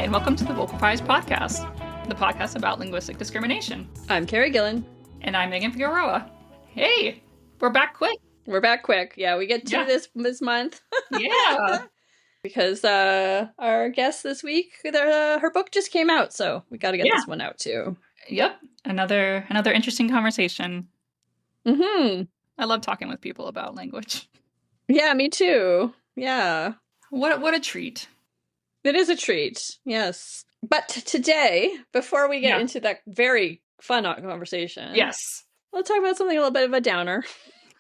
and welcome to the Vocalize podcast, the podcast about linguistic discrimination. I'm Carrie Gillen. And I'm Megan Figueroa. Hey, we're back quick. We're back quick. Yeah, we get to this month. Yeah. Because our guest this week, her book just came out, so we got to get this one out too. Yep. Another interesting conversation. Mm-hmm. I love talking with people about language. Yeah, me too. Yeah. What a treat. It is a treat, yes. But today, before we get into that very fun conversation, yes, let's talk about something a little bit of a downer.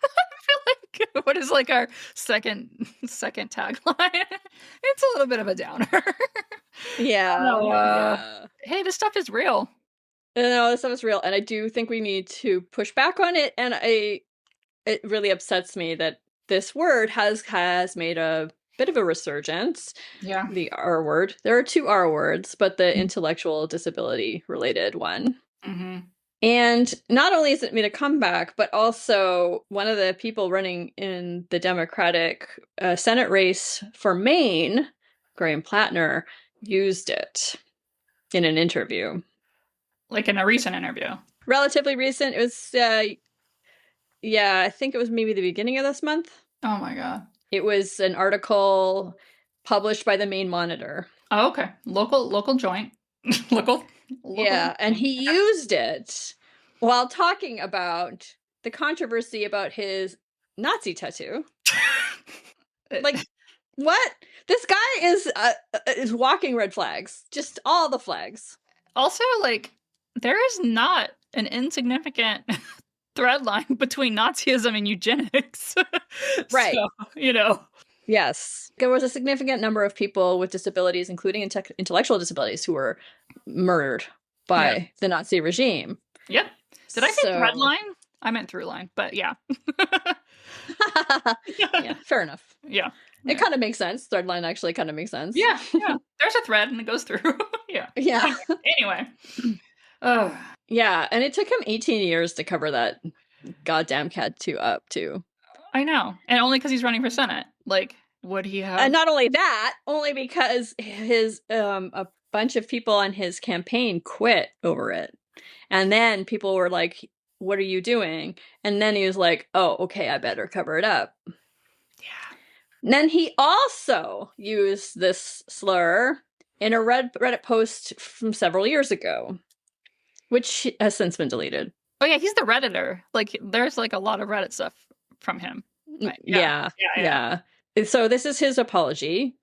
I feel like what is like our second tagline? It's a little bit of a downer. Yeah. Hey, this stuff is real. No, this stuff is real, and I do think we need to push back on it. And it really upsets me that this word has made a bit of a resurgence. Yeah. The R word. There are two R words, but the intellectual disability related one. Mm-hmm. And not only has it made a comeback, but also one of the people running in the Democratic Senate race for Maine, Graham Plattner, used it in an interview. Like in a recent interview? Relatively recent. It was, I think it was maybe the beginning of this month. Oh my God. It was an article published by the Maine Monitor. Oh, okay. Local joint. local. Yeah, and he used it while talking about the controversy about his Nazi tattoo. Like, what? This guy is walking red flags. Just all the flags. Also, like, there is not an insignificant thread line between Nazism and eugenics. Right. So, Yes. There was a significant number of people with disabilities, including intellectual disabilities, who were murdered by the Nazi regime. Yep. Did I say thread line? I meant through line, but yeah. Yeah, fair enough. Yeah. It kind of makes sense. Thread line actually kind of makes sense. Yeah. There's a thread and it goes through. Yeah. Anyway. Yeah, and it took him 18 years to cover that goddamn tattoo up, too. I know. And only because he's running for Senate. Like, would he have... And not only that, only because his a bunch of people on his campaign quit over it. And then people were like, what are you doing? And then he was like, oh, okay, I better cover it up. Yeah. And then he also used this slur in a Reddit post from several years ago, which has since been deleted. Oh, yeah, he's the Redditor. Like, there's, like, a lot of Reddit stuff from him. Right. Yeah. So this is his apology.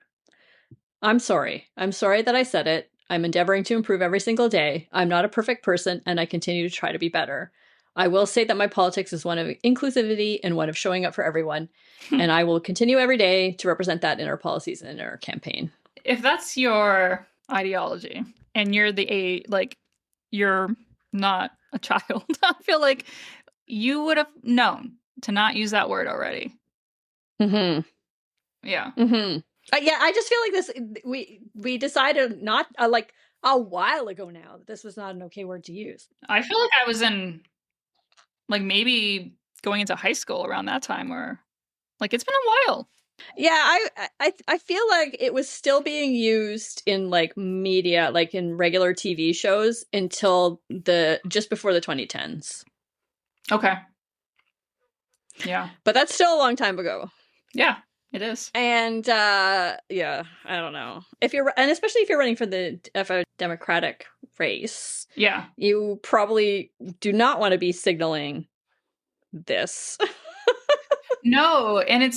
I'm sorry. I'm sorry that I said it. I'm endeavoring to improve every single day. I'm not a perfect person, and I continue to try to be better. I will say that my politics is one of inclusivity and one of showing up for everyone, and I will continue every day to represent that in our policies and in our campaign. If that's your ideology, and you're you're not a child, I feel like you would have known to not use that word already. Mm-hmm. Yeah. Mm-hmm. I just feel like this. We decided not like a while ago now that this was not an okay word to use. I feel like I was in, like, maybe going into high school around that time, or like it's been a while. Yeah, I feel like it was still being used in like media, like in regular TV shows until just before the 2010s. Okay. Yeah. But that's still a long time ago. Yeah, it is. And I don't know. Especially if you're running for a Democratic race. Yeah. You probably do not want to be signaling this. No, and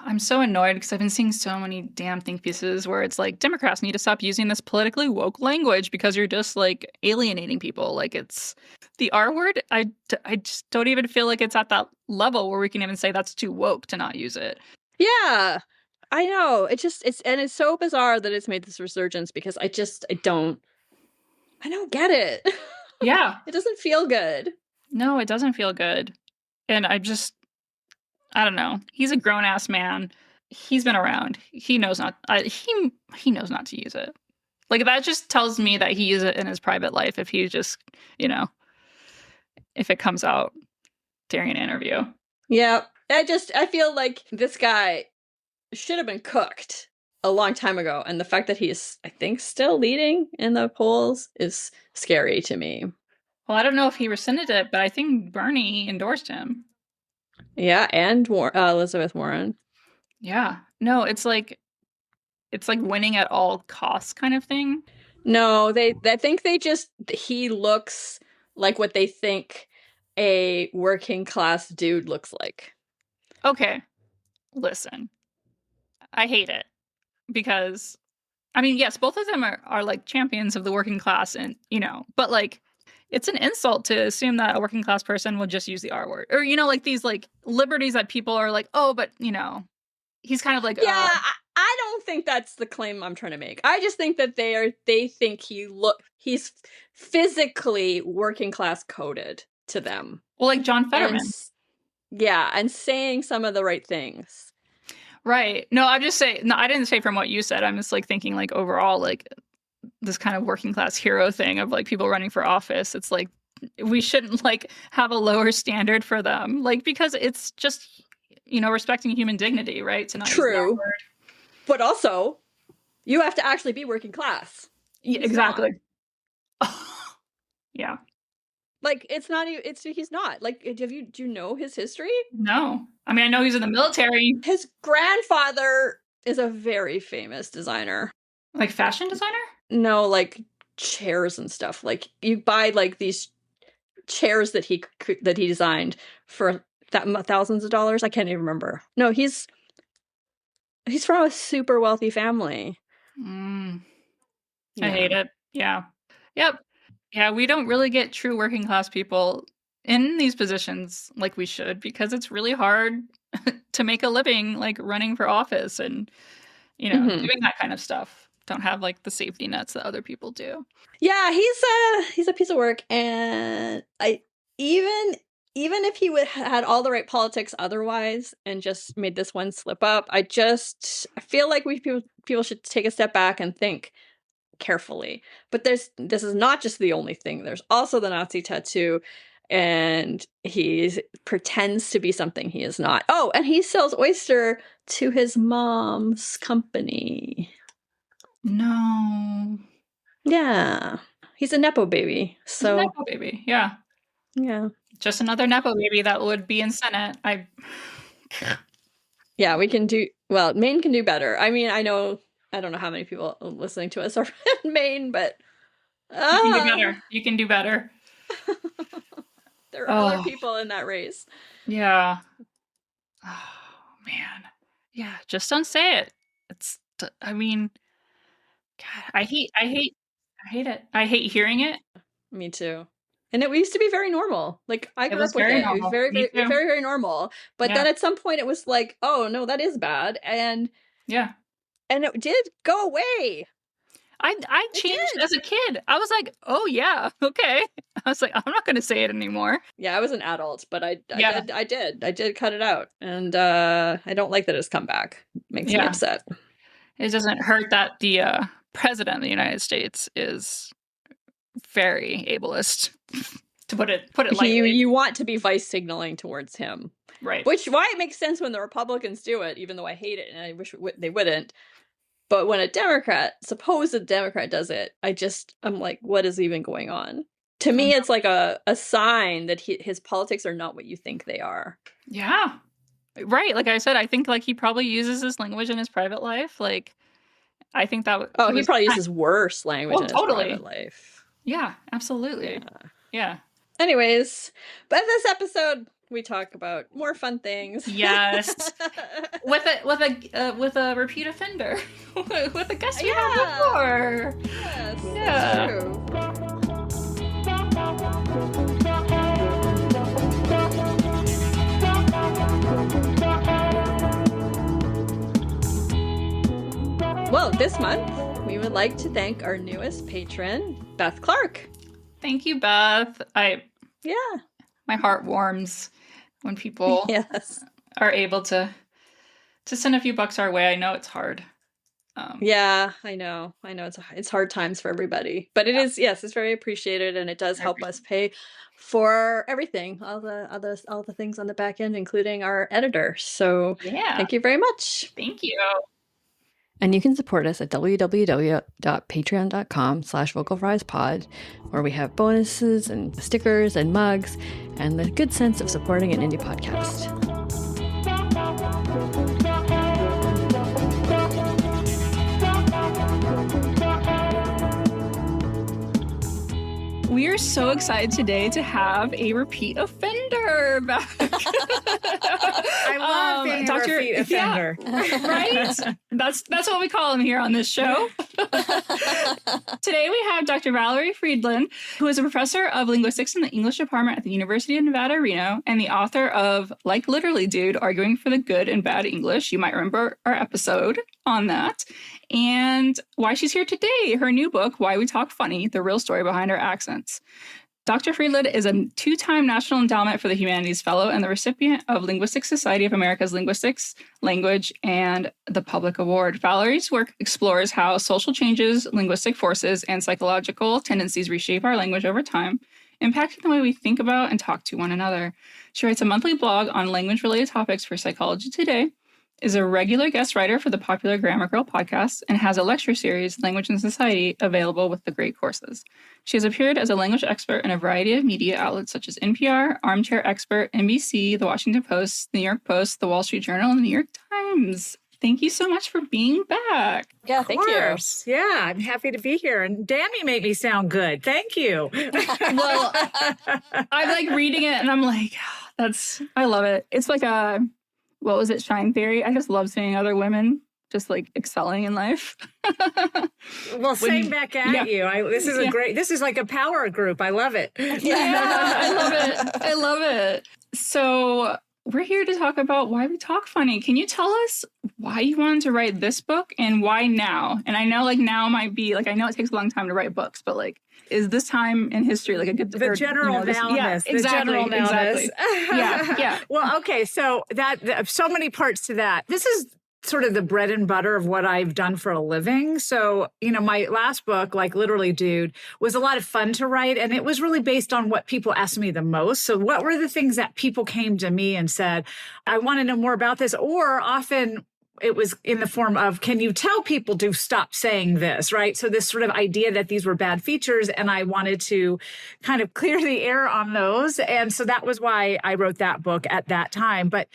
I'm so annoyed because I've been seeing so many damn think pieces where it's like, Democrats need to stop using this politically woke language because you're just like alienating people. Like, it's the R word. I just don't even feel like it's at that level where we can even say that's too woke to not use it. Yeah, I know. It's so bizarre that it's made this resurgence because I don't get it. Yeah. It doesn't feel good. No, it doesn't feel good. And I don't know. He's a grown-ass man. He's been around. He knows not. He knows not to use it. Like, that just tells me that he uses it in his private life. If he just, if it comes out during an interview. Yeah, I feel like this guy should have been cooked a long time ago, and the fact that he's, I think, still leading in the polls is scary to me. Well, I don't know if he rescinded it, but I think Bernie endorsed him. Yeah, and Elizabeth Warren. Yeah. No, it's like winning at all costs kind of thing. No, I think he looks like what they think a working class dude looks like. Okay. Listen. I hate it because I mean, yes, both of them are like champions of the working class and, but like it's an insult to assume that a working class person would just use the R word. Or, like these like liberties that people are like, "Oh, but, he's kind of like, Yeah, I don't think that's the claim I'm trying to make. I just think that they think he's physically working class coded to them. well, like John Fetterman." And saying some of the right things. Right. No, I'm just saying, no, I didn't say from what you said. I'm just like thinking like overall, like this kind of working class hero thing of like people running for office. It's like we shouldn't like have a lower standard for them, like because it's just respecting human dignity, right? To not use that word. But also, you have to actually be working class. Yeah, exactly. Yeah. Like he's not. Like, do you know his history? No. I mean, I know he's in the military. His grandfather is a very famous designer. Like fashion designer? No, like chairs and stuff. Like you buy like these chairs that he designed for thousands of dollars. I can't even remember. No, he's from a super wealthy family. Yeah. I hate it. Yeah. Yep. Yeah, we don't really get true working class people in these positions like we should because it's really hard to make a living like running for office and doing that kind of stuff. Don't have like the safety nets that other people do. Yeah, he's a piece of work, and even if he had all the right politics otherwise and just made this one slip up, I feel like people should take a step back and think carefully. But this is not just the only thing. There's also the Nazi tattoo, and he pretends to be something he is not. Oh, and he sells oyster to his mom's company. No. Yeah. He's a Nepo baby. So Nepo baby, yeah. Yeah. Just another Nepo baby that would be in Senate. Yeah, Maine can do better. I mean, I don't know how many people listening to us are in Maine, but you can do better. You can do better. There are other people in that race. Yeah. Oh, man. Yeah, just don't say it. I mean, God, I hate it. I hate hearing it. Me too. And it used to be very normal. Like I grew up with it. It was very, very, very, very normal. But then at some point it was like, oh no, that is bad. And yeah. And it did go away. I changed as a kid. I was like, oh yeah, okay. I was like, I'm not gonna say it anymore. Yeah, I was an adult, but I did cut it out. And I don't like that it's come back. It makes me upset. It doesn't hurt that the president of the United States is very ableist, to put it lightly. You want to be vice signaling towards him, right? Why it makes sense when the Republicans do it, even though I hate it and I wish they wouldn't. But when a supposed Democrat does it, I'm like, what is even going on? To me, it's like a sign that his politics are not what you think they are. Yeah, right. Like I said, I think like he probably uses this language in his private life. Like, I think that. He probably uses worse language in his private life. Yeah, absolutely. Yeah. Anyways, but this episode we talk about more fun things. Yes, with a repeat offender, with a guest we had before. Yes, that's true. Well, this month we would like to thank our newest patron, Beth Clark. Thank you, Beth. My heart warms when people are able to send a few bucks our way. I know it's hard. Yeah, I know. It's hard times for everybody, but it is. Yes, it's very appreciated, and it does help us pay for everything, all the things on the back end, including our editor. So thank you very much. Thank you. And you can support us at www.patreon.com/vocalfriespod, where we have bonuses and stickers and mugs and the good sense of supporting an indie podcast. We are so excited today to have a repeat offender back. I love being a repeat offender. Yeah, right? That's what we call him here on this show. Today we have Dr. Valerie Friedland, who is a professor of linguistics in the English department at the University of Nevada, Reno, and the author of Like Literally Dude, Arguing for the Good and Bad English. You might remember our episode on that. And why she's here today, her new book, Why We Talk Funny, The Real Story Behind Our Accents. Dr. Friedland is a 2-time National Endowment for the Humanities Fellow and the recipient of Linguistic Society of America's Linguistics, Language, and the Public Award. Valerie's work explores how social changes, linguistic forces, and psychological tendencies reshape our language over time, impacting the way we think about and talk to one another. She writes a monthly blog on language-related topics for Psychology Today, is a regular guest writer for the popular Grammar Girl podcast, and has a lecture series, Language and Society, available with the great courses. She has appeared as a language expert in a variety of media outlets such as NPR, Armchair Expert, NBC, The Washington Post, The New York Post, The Wall Street Journal, and The New York Times. Thank you so much for being back. Yeah, thank you. Yeah, I'm happy to be here. And Dammy made me sound good. Thank you. Well, I'm like reading it and I'm like, I love it. It's like what was it, Shine Theory? I just love seeing other women just like excelling in life. Well, same back at you. This is like a power group. I love it. Yeah, I love it. I love it. So we're here to talk about why we talk funny. Can you tell us why you wanted to write this book and why now? And I know like now might be like, I know it takes a long time to write books, but like, is this time in history like a good... The general nowness. Exactly. Yeah. Well, okay. So so many parts to that. This is sort of the bread and butter of what I've done for a living. So, my last book, Like Literally Dude, was a lot of fun to write. And it was really based on what people asked me the most. So what were the things that people came to me and said, I want to know more about this? Or often it was in the form of, can you tell people to stop saying this, right? So this sort of idea that these were bad features, and I wanted to kind of clear the air on those. And so that was why I wrote that book at that time. But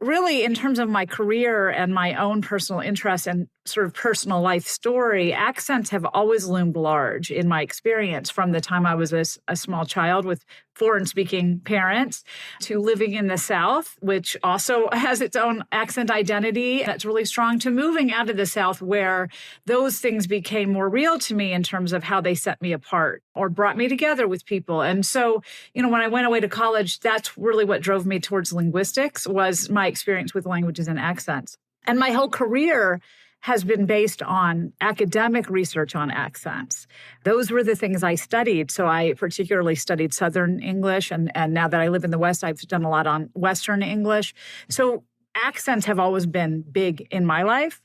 really, in terms of my career and my own personal interest and sort of personal life story, accents have always loomed large in my experience from the time I was a small child with foreign-speaking parents to living in the South, which also has its own accent identity that's really strong, to moving out of the South where those things became more real to me in terms of how they set me apart or brought me together with people. And so, when I went away to college, that's really what drove me towards linguistics, was my experience with languages and accents. And my whole career has been based on academic research on accents. Those were the things I studied. So I particularly studied Southern English, and now that I live in the West, I've done a lot on Western English. So accents have always been big in my life.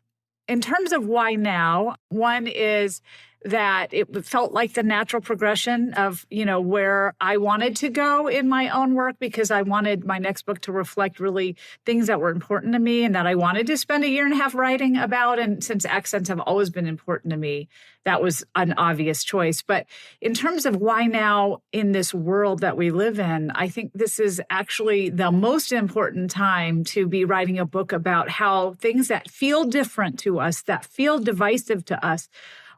In terms of why now, one is that it felt like the natural progression of, where I wanted to go in my own work, because I wanted my next book to reflect really things that were important to me and that I wanted to spend a year and a half writing about. And since accents have always been important to me, that was an obvious choice. But in terms of why now in this world that we live in, I think this is actually the most important time to be writing a book about how things that feel different to us, that feel divisive to us,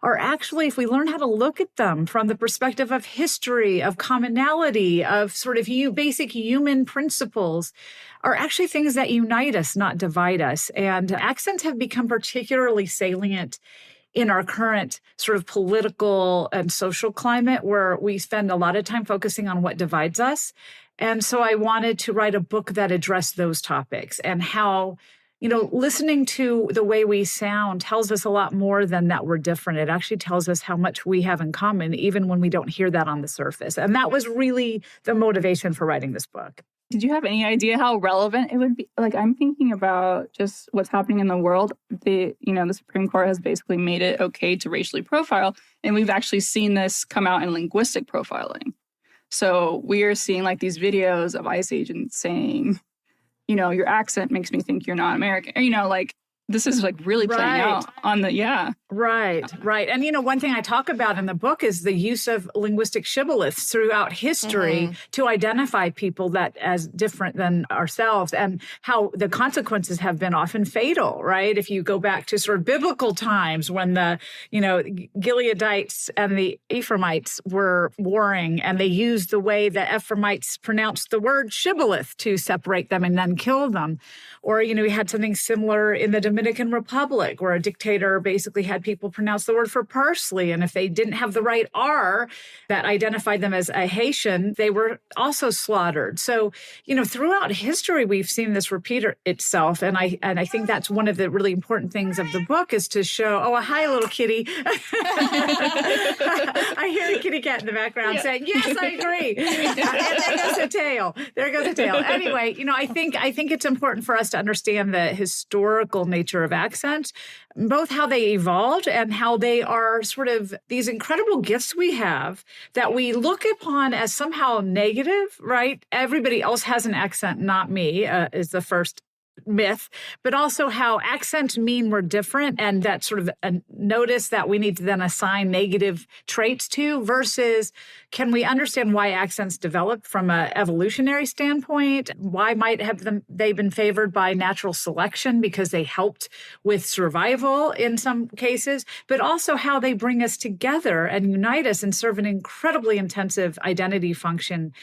are actually, if we learn how to look at them from the perspective of history, of commonality, of sort of basic human principles, are actually things that unite us, not divide us. And accents have become particularly salient in our current sort of political and social climate, where we spend a lot of time focusing on what divides us. And so I wanted to write a book that addressed those topics, and how listening to the way we sound tells us a lot more than that we're different. It actually tells us how much we have in common, even when we don't hear that on the surface. And that was really the motivation for writing this book. Did you have any idea how relevant it would be? Like, I'm thinking about just what's happening in the world. The Supreme Court has basically made it okay to racially profile. And we've actually seen this come out in linguistic profiling. So we are seeing like these videos of ICE agents saying, your accent makes me think you're not American. Or, This is like really playing out on the, Right. And, one thing I talk about in the book is the use of linguistic shibboleths throughout history to identify people that as different than ourselves, and how the consequences have been often fatal, right? If you go back to sort of biblical times when the, Gileadites and the Ephraimites were warring, and they used the way that Ephraimites pronounced the word shibboleth to separate them and then kill them. Or, we had something similar in the Dominican Republic, where a dictator basically had people pronounce the word for parsley. And if they didn't have the right R that identified them as a Haitian, they were also slaughtered. So, throughout history, we've seen this repeat itself. And I think that's one of the really important things of the book, is to show, hi, little kitty. I hear the kitty cat in the background saying, yes, I agree. And there goes a tail. Anyway, I think it's important for us to understand the historical nature of accents, both how they evolved and how they are sort of these incredible gifts we have that we look upon as somehow negative, right? Everybody else has an accent, not me, is the first myth, but also how accents mean we're different, and that sort of a notice that we need to then assign negative traits to, versus can we understand why accents developed from an evolutionary standpoint? Why might they been favored by natural selection because they helped with survival in some cases, but also how they bring us together and unite us and serve an incredibly intensive identity function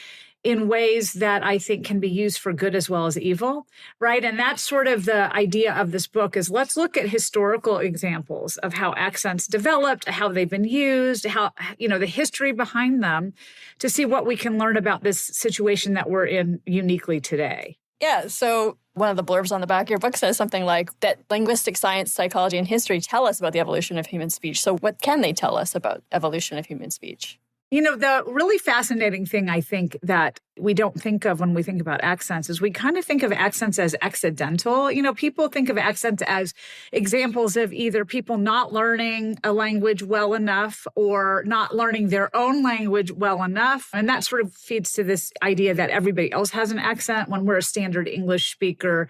in ways that I think can be used for good as well as evil, right? And that's sort of the idea of this book, is let's look at historical examples of how accents developed, how they've been used, how, the history behind them, to see what we can learn about this situation that we're in uniquely today. Yeah, so one of the blurbs on the back of your book says something like that linguistic science, psychology, and history tell us about the evolution of human speech. So what can they tell us about evolution of human speech? The really fascinating thing I think that we don't think of when we think about accents is we kind of think of accents as accidental. People think of accents as examples of either people not learning a language well enough or not learning their own language well enough. And that sort of feeds to this idea that everybody else has an accent when we're a standard English speaker.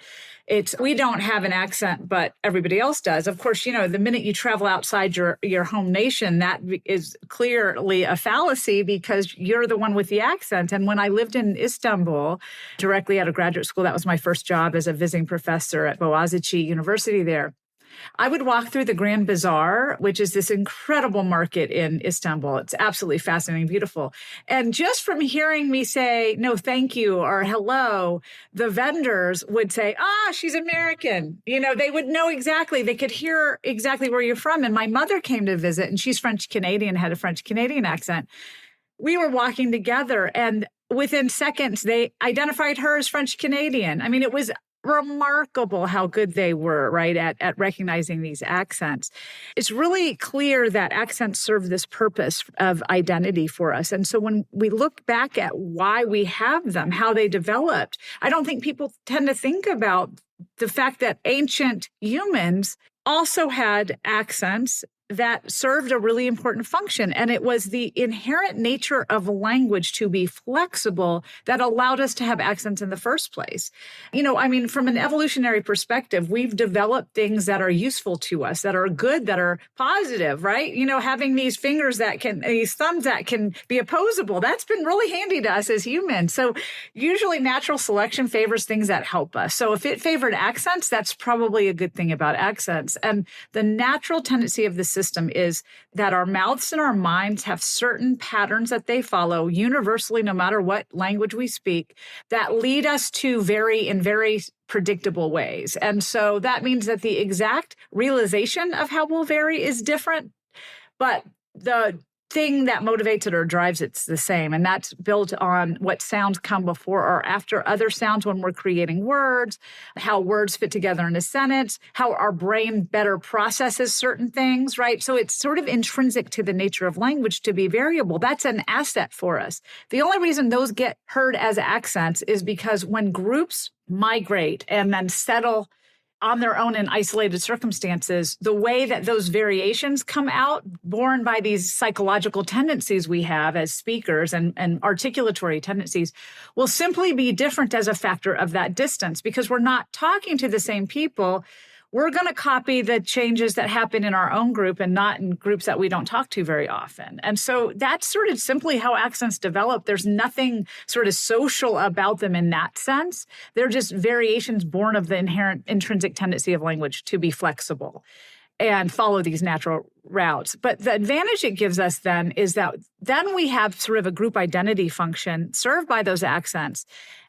We don't have an accent, but everybody else does. Of course, the minute you travel outside your home nation, that is clearly a fallacy because you're the one with the accent. And when I lived in Istanbul, directly out of graduate school, that was my first job as a visiting professor at Boğaziçi University there. I would walk through the Grand Bazaar, which is this incredible market in Istanbul. It's absolutely fascinating, beautiful. And just from hearing me say, no, thank you, or hello, the vendors would say, she's American. They would know exactly, they could hear exactly where you're from. And my mother came to visit, and she's French-Canadian, had a French-Canadian accent. We were walking together, and within seconds, they identified her as French-Canadian. I mean, it was remarkable how good they were, right, at recognizing these accents. It's really clear that accents serve this purpose of identity for us. And so when we look back at why we have them, how they developed, I don't think people tend to think about the fact that ancient humans also had accents that served a really important function. And it was the inherent nature of language to be flexible that allowed us to have accents in the first place. From an evolutionary perspective, we've developed things that are useful to us, that are good, that are positive, right? Having these these thumbs that can be opposable, that's been really handy to us as humans. So usually natural selection favors things that help us. So if it favored accents, that's probably a good thing about accents. And the natural tendency of the system is that our mouths and our minds have certain patterns that they follow universally, no matter what language we speak, that lead us to vary in very predictable ways. And so that means that the exact realization of how we'll vary is different, but the thing that motivates it or drives it's the same. And that's built on what sounds come before or after other sounds when we're creating words, how words fit together in a sentence, how our brain better processes certain things, right? So it's sort of intrinsic to the nature of language to be variable. That's an asset for us. The only reason those get heard as accents is because when groups migrate and then settle on their own in isolated circumstances, the way that those variations come out, born by these psychological tendencies we have as speakers and articulatory tendencies, will simply be different as a factor of that distance because we're not talking to the same people we're going to copy the changes that happen in our own group and not in groups that we don't talk to very often. And so that's sort of simply how accents develop. There's nothing sort of social about them in that sense. They're just variations born of the inherent intrinsic tendency of language to be flexible and follow these natural routes. But the advantage it gives us then is that then we have sort of a group identity function served by those accents.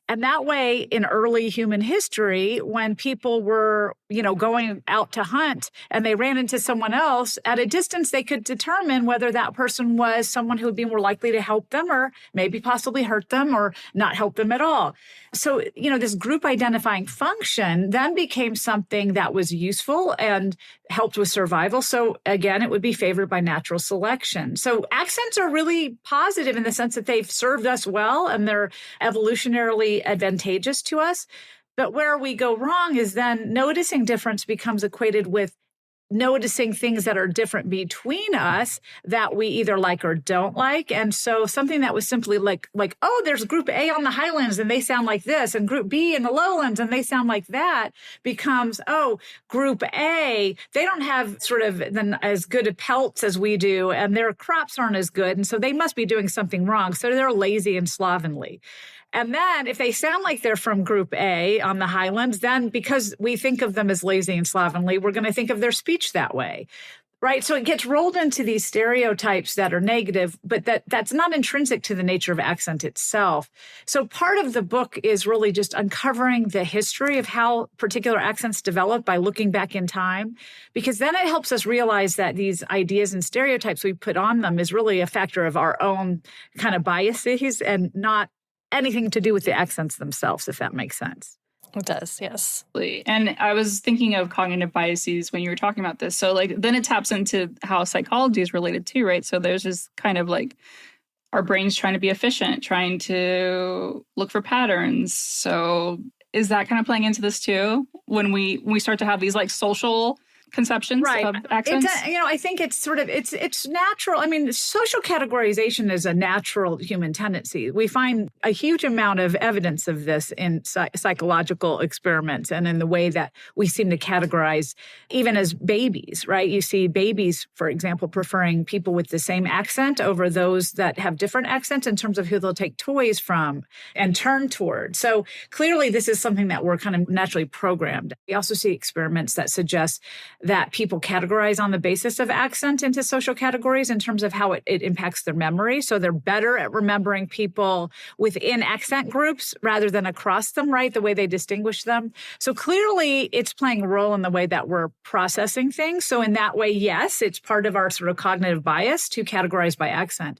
And that way, in early human history, when people were, going out to hunt and they ran into someone else, at a distance, they could determine whether that person was someone who would be more likely to help them or maybe possibly hurt them or not help them at all. So, this group identifying function then became something that was useful and helped with survival. So again, it would be favored by natural selection. So accents are really positive in the sense that they've served us well and they're evolutionarily advantageous to us. But where we go wrong is then noticing difference becomes equated with noticing things that are different between us that we either like or don't like. And so something that was simply like, oh, there's group A on the highlands and they sound like this, and group B in the lowlands and they sound like that, becomes, oh, group A, they don't have sort of as good of pelts as we do, and their crops aren't as good. And so they must be doing something wrong. So they're lazy and slovenly. And then if they sound like they're from group A on the highlands, then because we think of them as lazy and slovenly, we're going to think of their speech that way, right? So it gets rolled into these stereotypes that are negative, but that's not intrinsic to the nature of accent itself. So part of the book is really just uncovering the history of how particular accents develop by looking back in time, because then it helps us realize that these ideas and stereotypes we put on them is really a factor of our own kind of biases and not anything to do with the accents themselves, if that makes sense. It does, yes. And I was thinking of cognitive biases when you were talking about this. So then it taps into how psychology is related too, right? So there's this kind of our brains trying to be efficient, trying to look for patterns. So is that kind of playing into this too? When we start to have these social conceptions of accents? I think it's sort of, it's natural. I mean, social categorization is a natural human tendency. We find a huge amount of evidence of this in psychological experiments and in the way that we seem to categorize even as babies, right? You see babies, for example, preferring people with the same accent over those that have different accents in terms of who they'll take toys from and turn toward. So clearly this is something that we're kind of naturally programmed. We also see experiments that suggest that people categorize on the basis of accent into social categories in terms of how it impacts their memory. So they're better at remembering people within accent groups rather than across them, right? The way they distinguish them. So clearly it's playing a role in the way that we're processing things. So in that way, yes, it's part of our sort of cognitive bias to categorize by accent.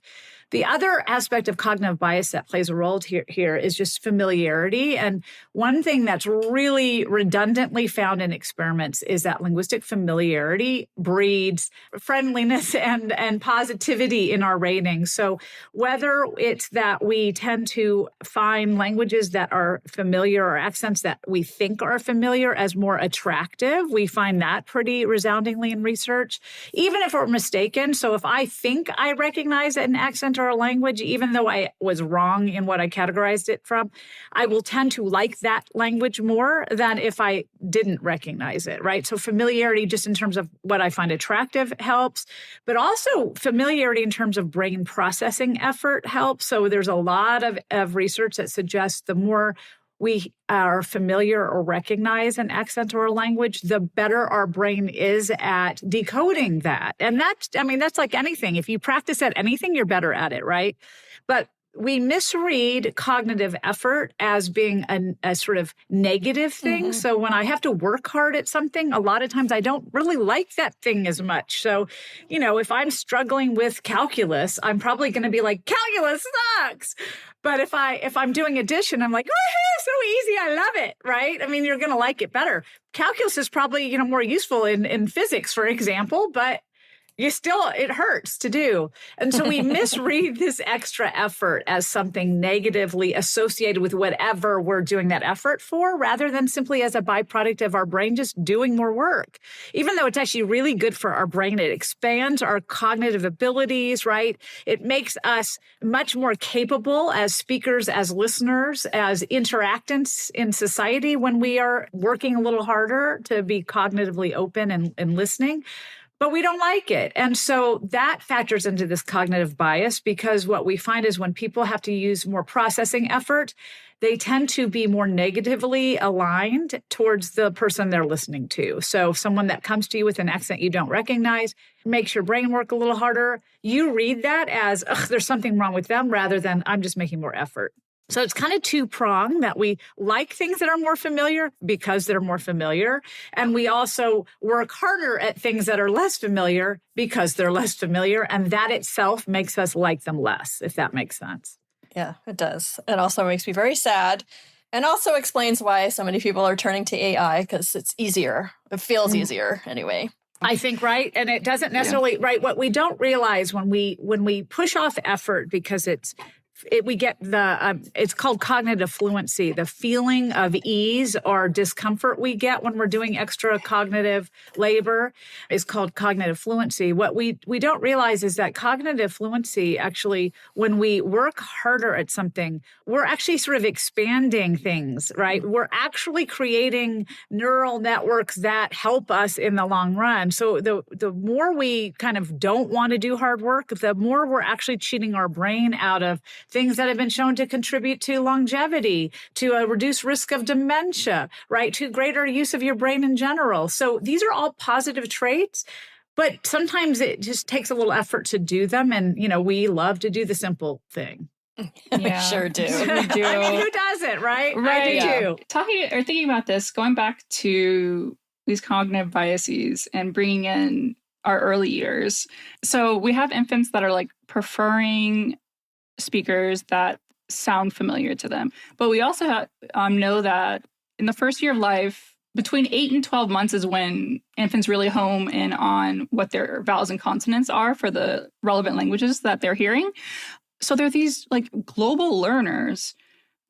The other aspect of cognitive bias that plays a role here is just familiarity. And one thing that's really redundantly found in experiments is that linguistic familiarity breeds friendliness and positivity in our ratings. So whether it's that we tend to find languages that are familiar or accents that we think are familiar as more attractive, we find that pretty resoundingly in research, even if we're mistaken. So if I think I recognize an accent or a language, even though I was wrong in what I categorized it from, I will tend to like that language more than if I didn't recognize it, right? So familiarity just in terms of what I find attractive helps, but also familiarity in terms of brain processing effort helps. So there's a lot of research that suggests the more we are familiar or recognize an accent or a language, the better our brain is at decoding that. And that's like anything. If you practice at anything, you're better at it, right? But we misread cognitive effort as being a sort of negative thing. Mm-hmm. So when I have to work hard at something, a lot of times I don't really like that thing as much. So, if I'm struggling with calculus, I'm probably going to be like, calculus sucks. But if I'm doing addition, I'm like, oh, so easy. I love it. Right. I mean, you're going to like it better. Calculus is probably, more useful in physics, for example, but it hurts to do. And so we misread this extra effort as something negatively associated with whatever we're doing that effort for, rather than simply as a byproduct of our brain just doing more work. Even though it's actually really good for our brain, it expands our cognitive abilities, right? It makes us much more capable as speakers, as listeners, as interactants in society when we are working a little harder to be cognitively open and listening. But we don't like it. And so that factors into this cognitive bias, because what we find is when people have to use more processing effort, they tend to be more negatively aligned towards the person they're listening to. So someone that comes to you with an accent you don't recognize makes your brain work a little harder. You read that as, there's something wrong with them, rather than I'm just making more effort. So it's kind of two-pronged, that we like things that are more familiar because they're more familiar. And we also work harder at things that are less familiar because they're less familiar. And that itself makes us like them less, if that makes sense. Yeah, it does. It also makes me very sad, and also explains why so many people are turning to AI, because it's easier. It feels easier anyway. I think, right? And it doesn't necessarily, right? What we don't realize when we push off effort because we get it's called cognitive fluency, the feeling of ease or discomfort we get when we're doing extra cognitive labor is called cognitive fluency. What we don't realize is that cognitive fluency, actually, when we work harder at something, we're actually sort of expanding things, right? We're actually creating neural networks that help us in the long run. So the more we kind of don't want to do hard work, the more we're actually cheating our brain out of things that have been shown to contribute to longevity, to a reduced risk of dementia, right? To greater use of your brain in general. So these are all positive traits, but sometimes it just takes a little effort to do them. And, we love to do the simple thing. We sure do. We do. I mean, who doesn't, right? Right. I do too. Talking or thinking about this, going back to these cognitive biases and bringing in our early years. So we have infants that are like preferring speakers that sound familiar to them. But we also know that in the first year of life, between 8 and 12 months is when infants really home in on what their vowels and consonants are for the relevant languages that they're hearing. So they're these like global learners,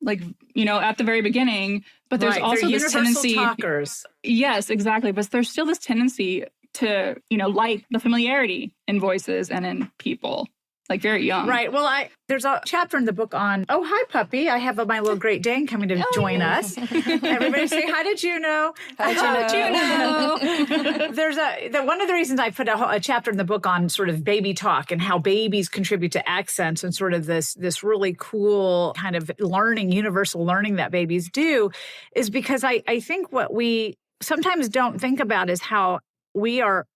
like, at the very beginning, but there's also this tendency. Talkers. Yes, exactly. But there's still this tendency to, like the familiarity in voices and in people. Like very young. Right. Well, there's a chapter in the book on, oh, hi, puppy. I have my little Great Dane coming to join us. Everybody say, hi to Juno. Hi, Juno. There's one of the reasons I put a chapter in the book on sort of baby talk and how babies contribute to accents and sort of this really cool kind of universal learning that babies do is because I think what we sometimes don't think about is how we are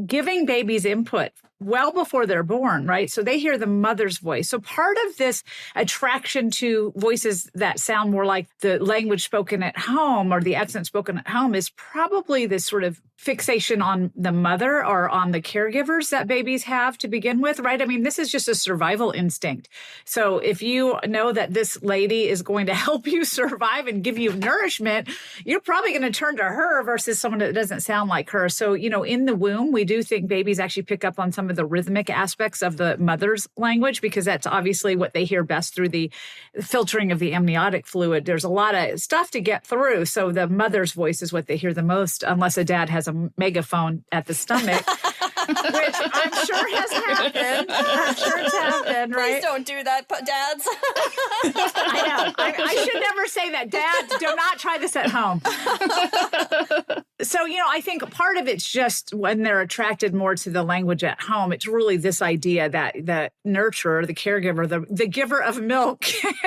giving babies input well before they're born, right? So they hear the mother's voice. So part of this attraction to voices that sound more like the language spoken at home or the accent spoken at home is probably this sort of fixation on the mother or on the caregivers that babies have to begin with, right? I mean, this is just a survival instinct. So if you know that this lady is going to help you survive and give you nourishment, you're probably going to turn to her versus someone that doesn't sound like her. So, in the womb, we do think babies actually pick up on some of the rhythmic aspects of the mother's language because that's obviously what they hear best through the filtering of the amniotic fluid. There's a lot of stuff to get through. So the mother's voice is what they hear the most, unless a dad has a megaphone at the stomach, which I'm sure has happened. I'm sure it's happened, right? Please don't do that, dads. I know. I should never say that. Dads, do not try this at home. So, I think part of it's just when they're attracted more to the language at home, it's really this idea that the nurturer, the caregiver, the giver of milk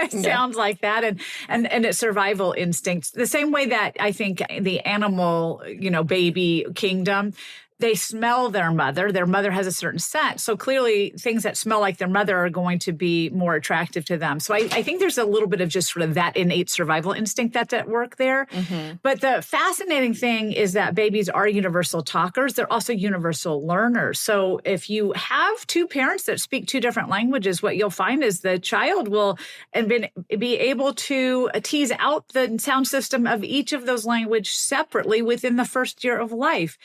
sounds like that. And it's survival instincts. The same way that I think the animal, baby kingdom, they smell their mother. Their mother has a certain scent. So clearly things that smell like their mother are going to be more attractive to them. So I think there's a little bit of just sort of that innate survival instinct that's at work there. Mm-hmm. But the fascinating thing is that babies are universal talkers. They're also universal learners. So if you have two parents that speak two different languages, what you'll find is the child will be able to tease out the sound system of each of those languages separately within the first year of life.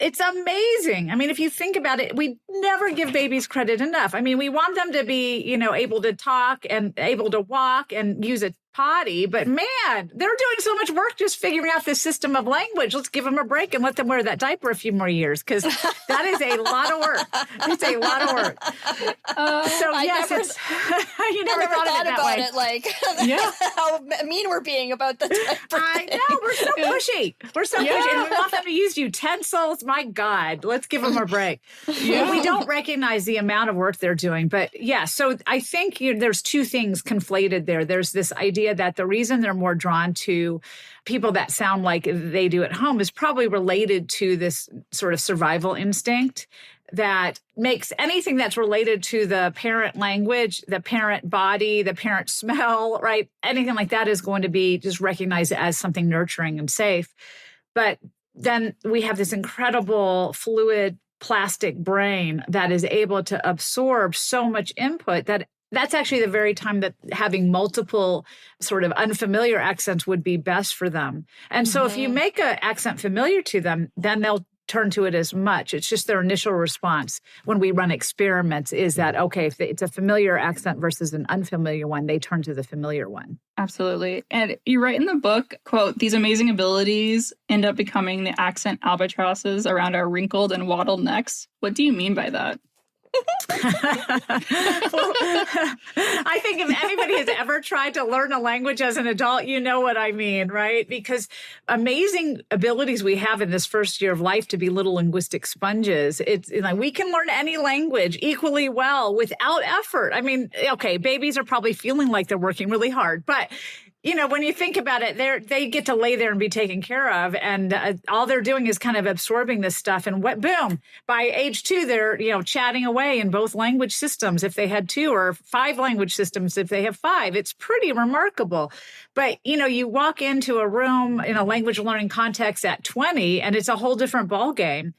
it's amazing. I mean, if you think about it, we never give babies credit enough. I mean, we want them to be, able to talk and able to walk and use a potty, but man, they're doing so much work just figuring out this system of language. Let's give them a break and let them wear that diaper a few more years, because that is a lot of work. It's a lot of work. You never thought about it like how mean we're being about the diaper. I know, we're so pushy. We're so pushy, and we want them to use utensils. My God, let's give them a break. We don't recognize the amount of work they're doing, but so I think there's two things conflated there. There's this idea that the reason they're more drawn to people that sound like they do at home is probably related to this sort of survival instinct that makes anything that's related to the parent language, the parent body, the parent smell, right? Anything like that is going to be just recognized as something nurturing and safe. But then we have this incredible fluid plastic brain that is able to absorb so much input that's actually the very time that having multiple sort of unfamiliar accents would be best for them. And so if you make an accent familiar to them, then they'll turn to it as much. It's just their initial response when we run experiments is that, okay, if it's a familiar accent versus an unfamiliar one, they turn to the familiar one. Absolutely. And you write in the book, quote, "These amazing abilities end up becoming the accent albatrosses around our wrinkled and waddled necks." What do you mean by that? I think if anybody has ever tried to learn a language as an adult, you know what I mean, right? Because amazing abilities we have in this first year of life to be little linguistic sponges. It's like we can learn any language equally well without effort. I mean, okay, babies are probably feeling like they're working really hard, but when you think about it, they get to lay there and be taken care of. And all they're doing is kind of absorbing this stuff. And boom, by age 2, they're, chatting away in both language systems if they had 2, or 5 language systems if they have 5. It's pretty remarkable. But, you walk into a room in a language learning context at 20, and it's a whole different ballgame.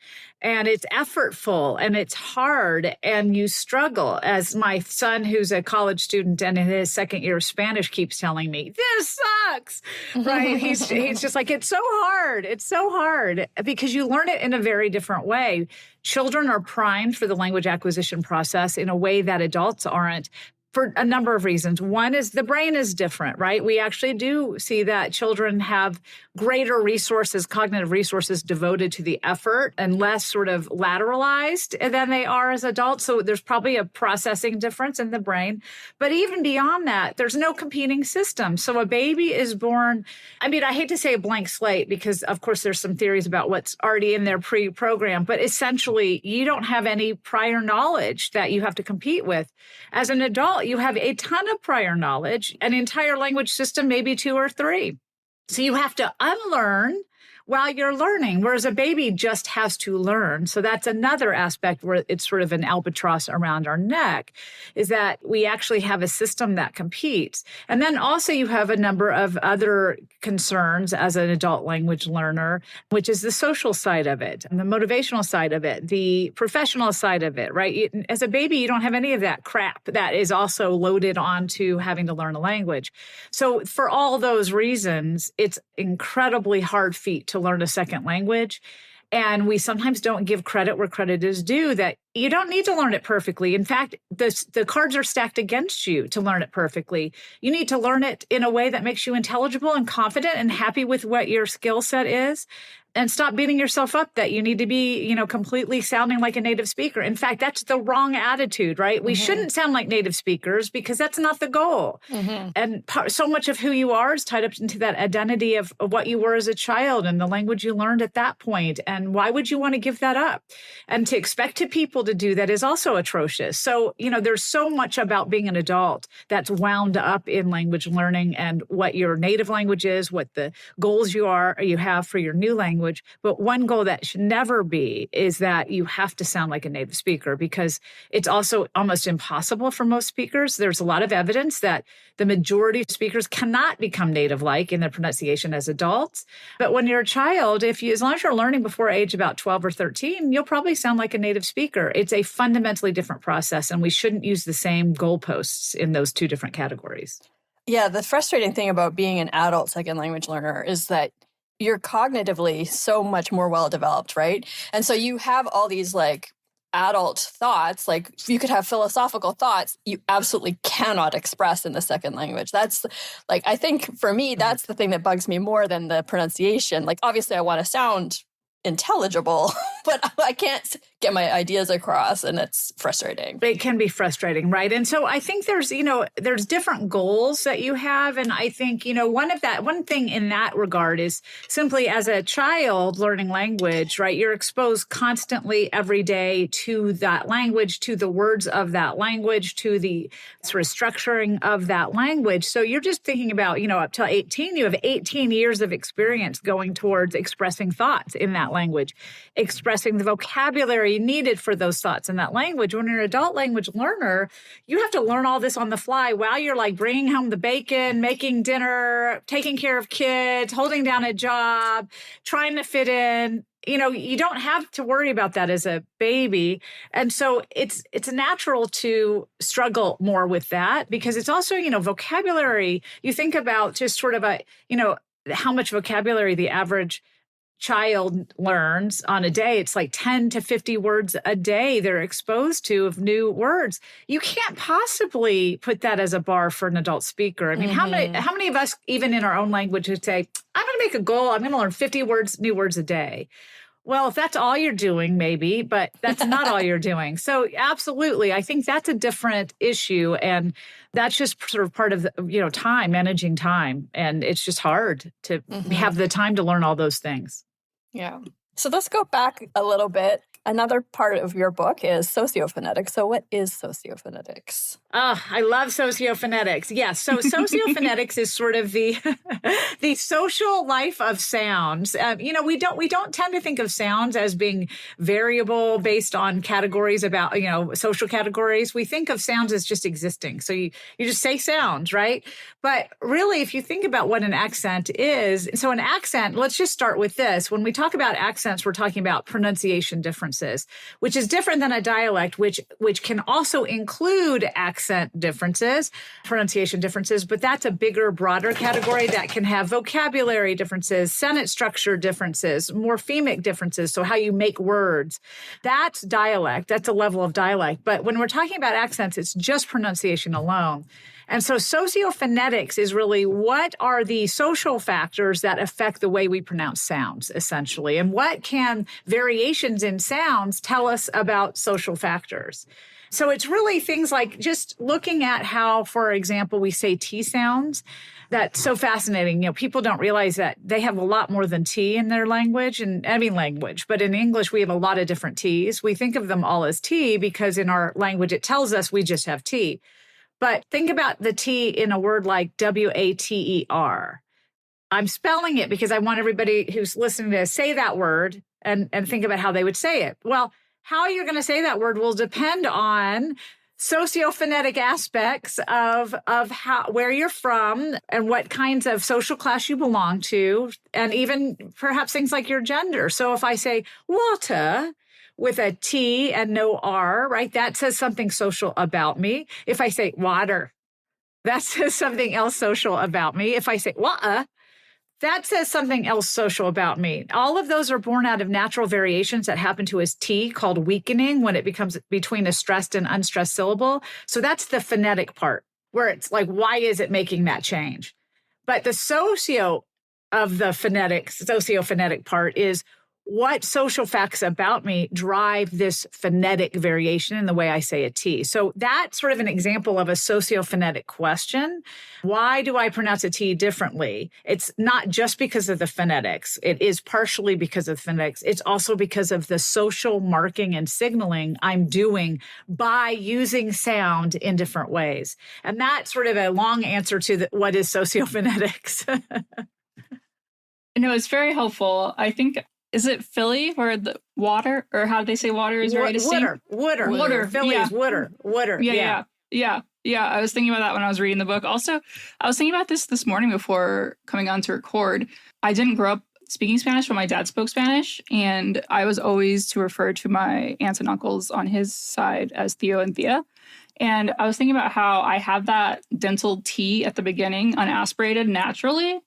And it's effortful and it's hard and you struggle. As my son, who's a college student and in his second year of Spanish, keeps telling me, this sucks, right? He's just like, it's so hard. It's so hard because you learn it in a very different way. Children are primed for the language acquisition process in a way that adults aren't, for a number of reasons. One is the brain is different, right? We actually do see that children have greater resources, cognitive resources devoted to the effort and less sort of lateralized than they are as adults. So there's probably a processing difference in the brain. But even beyond that, there's no competing system. So a baby is born, I hate to say a blank slate because of course there's some theories about what's already in their pre-program, but essentially you don't have any prior knowledge that you have to compete with. As an adult, you have a ton of prior knowledge, an entire language system, maybe 2 or 3. So you have to unlearn while you're learning, whereas a baby just has to learn. So that's another aspect where it's sort of an albatross around our neck, is that we actually have a system that competes. And then also you have a number of other concerns as an adult language learner, which is the social side of it, and the motivational side of it, the professional side of it, right? As a baby, you don't have any of that crap that is also loaded onto having to learn a language. So for all those reasons, it's incredibly hard feat to learn a second language. And we sometimes don't give credit where credit is due, that you don't need to learn it perfectly. In fact, the cards are stacked against you to learn it perfectly. You need to learn it in a way that makes you intelligible and confident and happy with what your skill set is. And stop beating yourself up that you need to be, completely sounding like a native speaker. In fact, that's the wrong attitude, right? We shouldn't sound like native speakers because that's not the goal. And so much of who you are is tied up into that identity of what you were as a child and the language you learned at that point. And why would you want to give that up? And to expect people to do that is also atrocious. So, there's so much about being an adult that's wound up in language learning and what your native language is, what the goals you have for your new language. But one goal that should never be is that you have to sound like a native speaker, because it's also almost impossible for most speakers. There's a lot of evidence that the majority of speakers cannot become native-like in their pronunciation as adults. But when you're a child, as long as you're learning before age about 12 or 13, you'll probably sound like a native speaker. It's a fundamentally different process, and we shouldn't use the same goalposts in those two different categories. Yeah, the frustrating thing about being an adult second language learner is that you're cognitively so much more well developed, right? And so you have all these like adult thoughts, like you could have philosophical thoughts you absolutely cannot express in the second language. That's like, I think for me, that's the thing that bugs me more than the pronunciation. Like, obviously I want to sound intelligible, but I can't get my ideas across, and it's frustrating. It can be frustrating, right? And so I think there's different goals that you have. And I think, one thing in that regard is simply as a child learning language, right? You're exposed constantly every day to that language, to the words of that language, to the sort of structuring of that language. So you're just thinking about, up till 18, you have 18 years of experience going towards expressing thoughts in that language, expressing the vocabulary needed for those thoughts in that language. When you're an adult language learner, you have to learn all this on the fly while you're like bringing home the bacon, making dinner, taking care of kids, holding down a job, trying to fit in. You don't have to worry about that as a baby. And so it's natural to struggle more with that because it's also, vocabulary. You think about just sort of how much vocabulary the average child learns on a day. It's like 10 to 50 words a day they're exposed to of new words. You can't possibly put that as a bar for an adult speaker. I mean, how many of us, even in our own language, would say, I'm going to make a goal. I'm going to learn 50 new words a day. Well, if that's all you're doing, maybe, but that's not all you're doing. So absolutely, I think that's a different issue. And that's just sort of part of the, time, managing time. And it's just hard to have the time to learn all those things. Yeah. So let's go back a little bit. Another part of your book is sociophonetics. So what is sociophonetics? I love sociophonetics. Yes. So sociophonetics is sort of the the social life of sounds. We don't tend to think of sounds as being variable based on categories about, social categories. We think of sounds as just existing. So you just say sounds, right? But really, if you think about what an accent is, so an accent, let's just start with this. When we talk about accents, we're talking about pronunciation differences, which is different than a dialect, which can also include accent differences, pronunciation differences, but that's a bigger, broader category that can have vocabulary differences, sentence structure differences, morphemic differences, so how you make words. That's dialect. That's a level of dialect. But when we're talking about accents, it's just pronunciation alone. And so sociophonetics is really what are the social factors that affect the way we pronounce sounds, essentially, and what can variations in sounds tell us about social factors. So it's really things like just looking at how, for example, we say T sounds. That's so fascinating. People don't realize that they have a lot more than T in their language, but in English, we have a lot of different Ts. We think of them all as T because in our language, it tells us we just have T. But think about the T in a word like water. I'm spelling it because I want everybody who's listening to say that word and think about how they would say it. Well, how you're going to say that word will depend on sociophonetic aspects of where you're from and what kinds of social class you belong to, and even perhaps things like your gender. So if I say water with a T and no R, right, that says something social about me. If I say water, that says something else social about me. If I say water, that says something else social about me. All of those are born out of natural variations that happen to us T, called weakening, when it becomes between a stressed and unstressed syllable. So that's the phonetic part, where it's like, why is it making that change? But the socio of the sociophonetic part is what social facts about me drive this phonetic variation in the way I say a T. So that's sort of an example of a sociophonetic question. Why do I pronounce a T differently? It's not just because of the phonetics. It is partially because of the phonetics. It's also because of the social marking and signaling I'm doing by using sound in different ways. And that's sort of a long answer to what is sociophonetics. No, it's very helpful. I think, is it Philly where the water, or how do they say water is very distinct? Water. Philly is water. Yeah. I was thinking about that when I was reading the book. Also, I was thinking about this morning before coming on to record. I didn't grow up speaking Spanish, but my dad spoke Spanish, and I was always to refer to my aunts and uncles on his side as Theo and Thea. And I was thinking about how I have that dental T at the beginning unaspirated naturally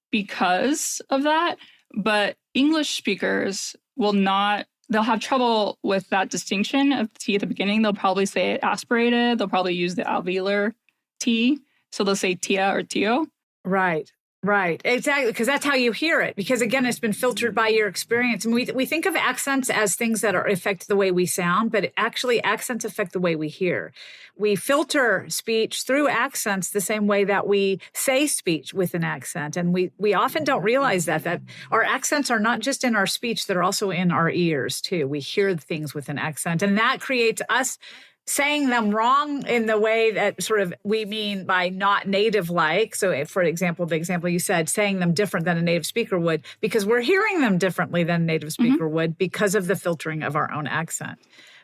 because of that. But English speakers will not, they'll have trouble with that distinction of T at the beginning. They'll probably say it aspirated. They'll probably use the alveolar T. So they'll say tia or tio. Right. Right. Exactly. Because that's how you hear it. Because again, it's been filtered by your experience. And we think of accents as things that affect the way we sound, but actually accents affect the way we hear. We filter speech through accents the same way that we say speech with an accent. And we often don't realize that our accents are not just in our speech, they're also in our ears too. We hear things with an accent, and that creates us saying them wrong in the way that sort of we mean by not native like. So for example, the example you said, saying them different than a native speaker would, because we're hearing them differently than a native speaker would because of the filtering of our own accent.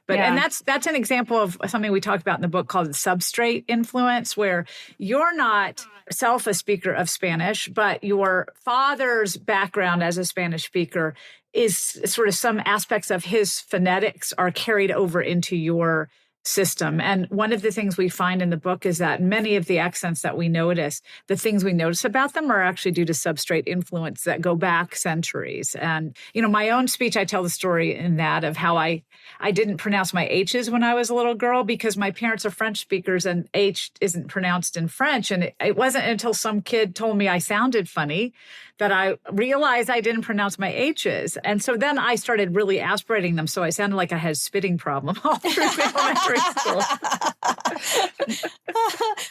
But and that's an example of something we talked about in the book called the substrate influence, where you're not self a speaker of Spanish, but your father's background as a Spanish speaker is sort of some aspects of his phonetics are carried over into your system. And one of the things we find in the book is that many of the accents that we notice, the things we notice about them are actually due to substrate influence that go back centuries. And, my own speech, I tell the story in that of how I didn't pronounce my H's when I was a little girl because my parents are French speakers and H isn't pronounced in French. And it wasn't until some kid told me I sounded funny that I realized I didn't pronounce my H's. And so then I started really aspirating them. So I sounded like I had a spitting problem all through elementary school.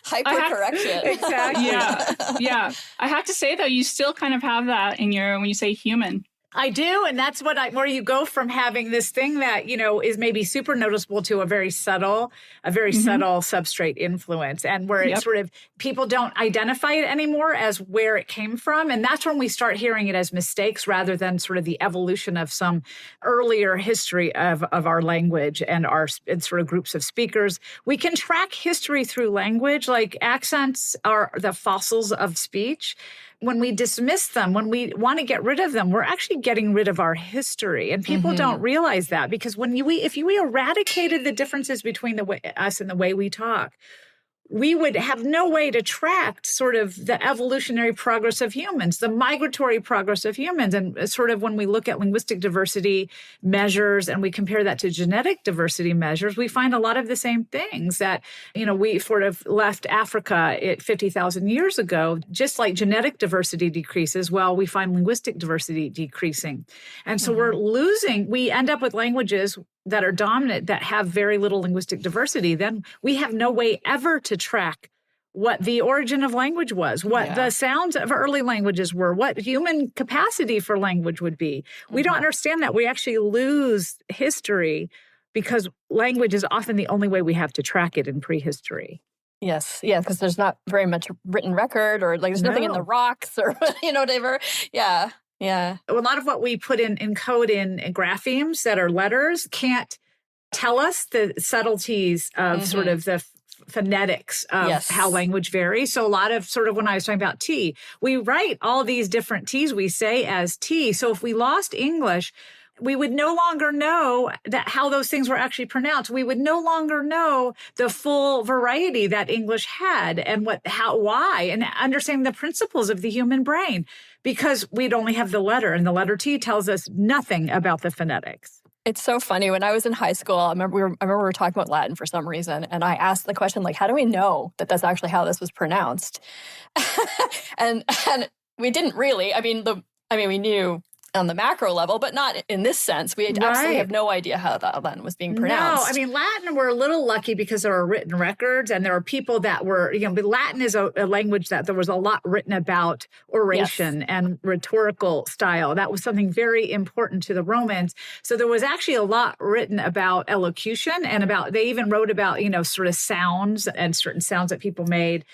Hypercorrection. Exactly. Yeah. I have to say, though, you still kind of have that in when you say human. I do. And that's where you go from having this thing that, is maybe super noticeable to a very subtle substrate influence, and where it's sort of people don't identify it anymore as where it came from. And that's when we start hearing it as mistakes rather than sort of the evolution of some earlier history of our language and sort of groups of speakers. We can track history through language, like accents are the fossils of speech. When we dismiss them, when we want to get rid of them, we're actually getting rid of our history. And people don't realize that, because if we eradicated the differences between us and the way we talk, we would have no way to track sort of the evolutionary progress of humans, the migratory progress of humans. And sort of when we look at linguistic diversity measures and we compare that to genetic diversity measures, we find a lot of the same things that, we sort of left Africa 50,000 years ago. Just like genetic diversity decreases, well, we find linguistic diversity decreasing. And so we end up with languages that are dominant, that have very little linguistic diversity. Then we have no way ever to track what the origin of language was, what the sounds of early languages were, what human capacity for language would be. We don't understand that. We actually lose history because language is often the only way we have to track it in prehistory. Yes, because there's not very much written record, or there's nothing in the rocks, or whatever. Yeah. Yeah. A lot of what we put in code in graphemes that are letters can't tell us the subtleties of sort of the phonetics of how language varies. So a lot of sort of when I was talking about T, we write all these different T's we say as T. So if we lost English, we would no longer know how those things were actually pronounced. We would no longer know the full variety that English had and why, and understanding the principles of the human brain, because we'd only have the letter, and the letter T tells us nothing about the phonetics. It's so funny. When I was in high school, I remember we were talking about Latin for some reason, and I asked the question, how do we know that that's actually how this was pronounced? and we didn't really. We knew on the macro level, but not in this sense. We absolutely have no idea how that Latin was being pronounced. No, Latin, we're a little lucky because there are written records, and there are people that were, but Latin is a language that there was a lot written about oration and rhetorical style. That was something very important to the Romans. So there was actually a lot written about elocution and they even wrote about, sort of sounds and certain sounds that people made,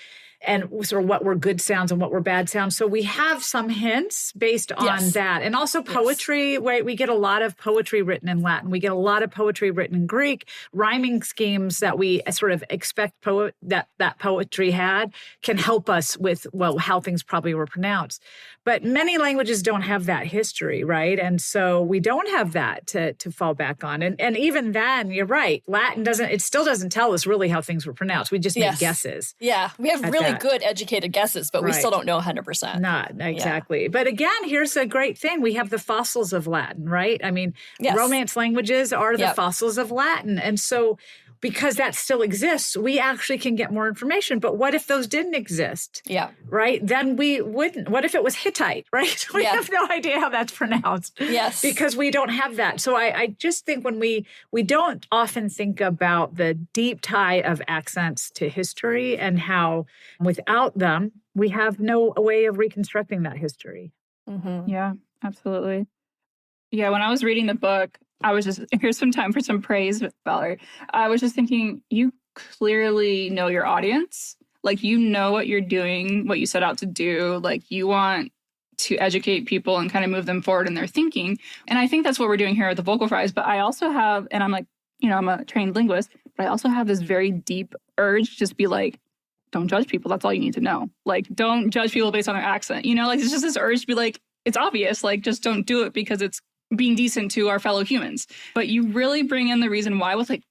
and sort of what were good sounds and what were bad sounds. So we have some hints based on that. And also poetry, we get a lot of poetry written in Latin. We get a lot of poetry written in Greek. Rhyming schemes that we sort of expect that poetry had can help us with, how things probably were pronounced. But many languages don't have that history, right? And so we don't have that to fall back on. And even then, you're right, Latin still doesn't tell us really how things were pronounced. We just make guesses. Yeah, we have really that. good educated guesses, but we still don't know 100%. Not exactly. But again, here's a great thing. We have the fossils of Latin, right? I mean, Romance languages are the fossils of Latin. And so because that still exists, we actually can get more information. But what if those didn't exist? Yeah. Right? Then we wouldn't. What if it was Hittite, right? We have no idea how that's pronounced. Yes. Because we don't have that. So I just think when we don't often think about the deep tie of accents to history and how without them, we have no way of reconstructing that history. Mm-hmm. Yeah, absolutely. Yeah, when I was reading the book, I was just, here's some time for some praise, Valerie. I was just thinking, you clearly know your audience. Like, you know what you're doing, what you set out to do. Like, you want to educate people and kind of move them forward in their thinking. And I think that's what we're doing here at the Vocal Fries. But I also have, and I'm like, I'm a trained linguist, but I also have this very deep urge to just be like, don't judge people. That's all you need to know. Like, don't judge people based on their accent. Like, it's just this urge to be like, it's obvious. Like, just don't do it because it's being decent to our fellow humans. But you really bring in the reason why with like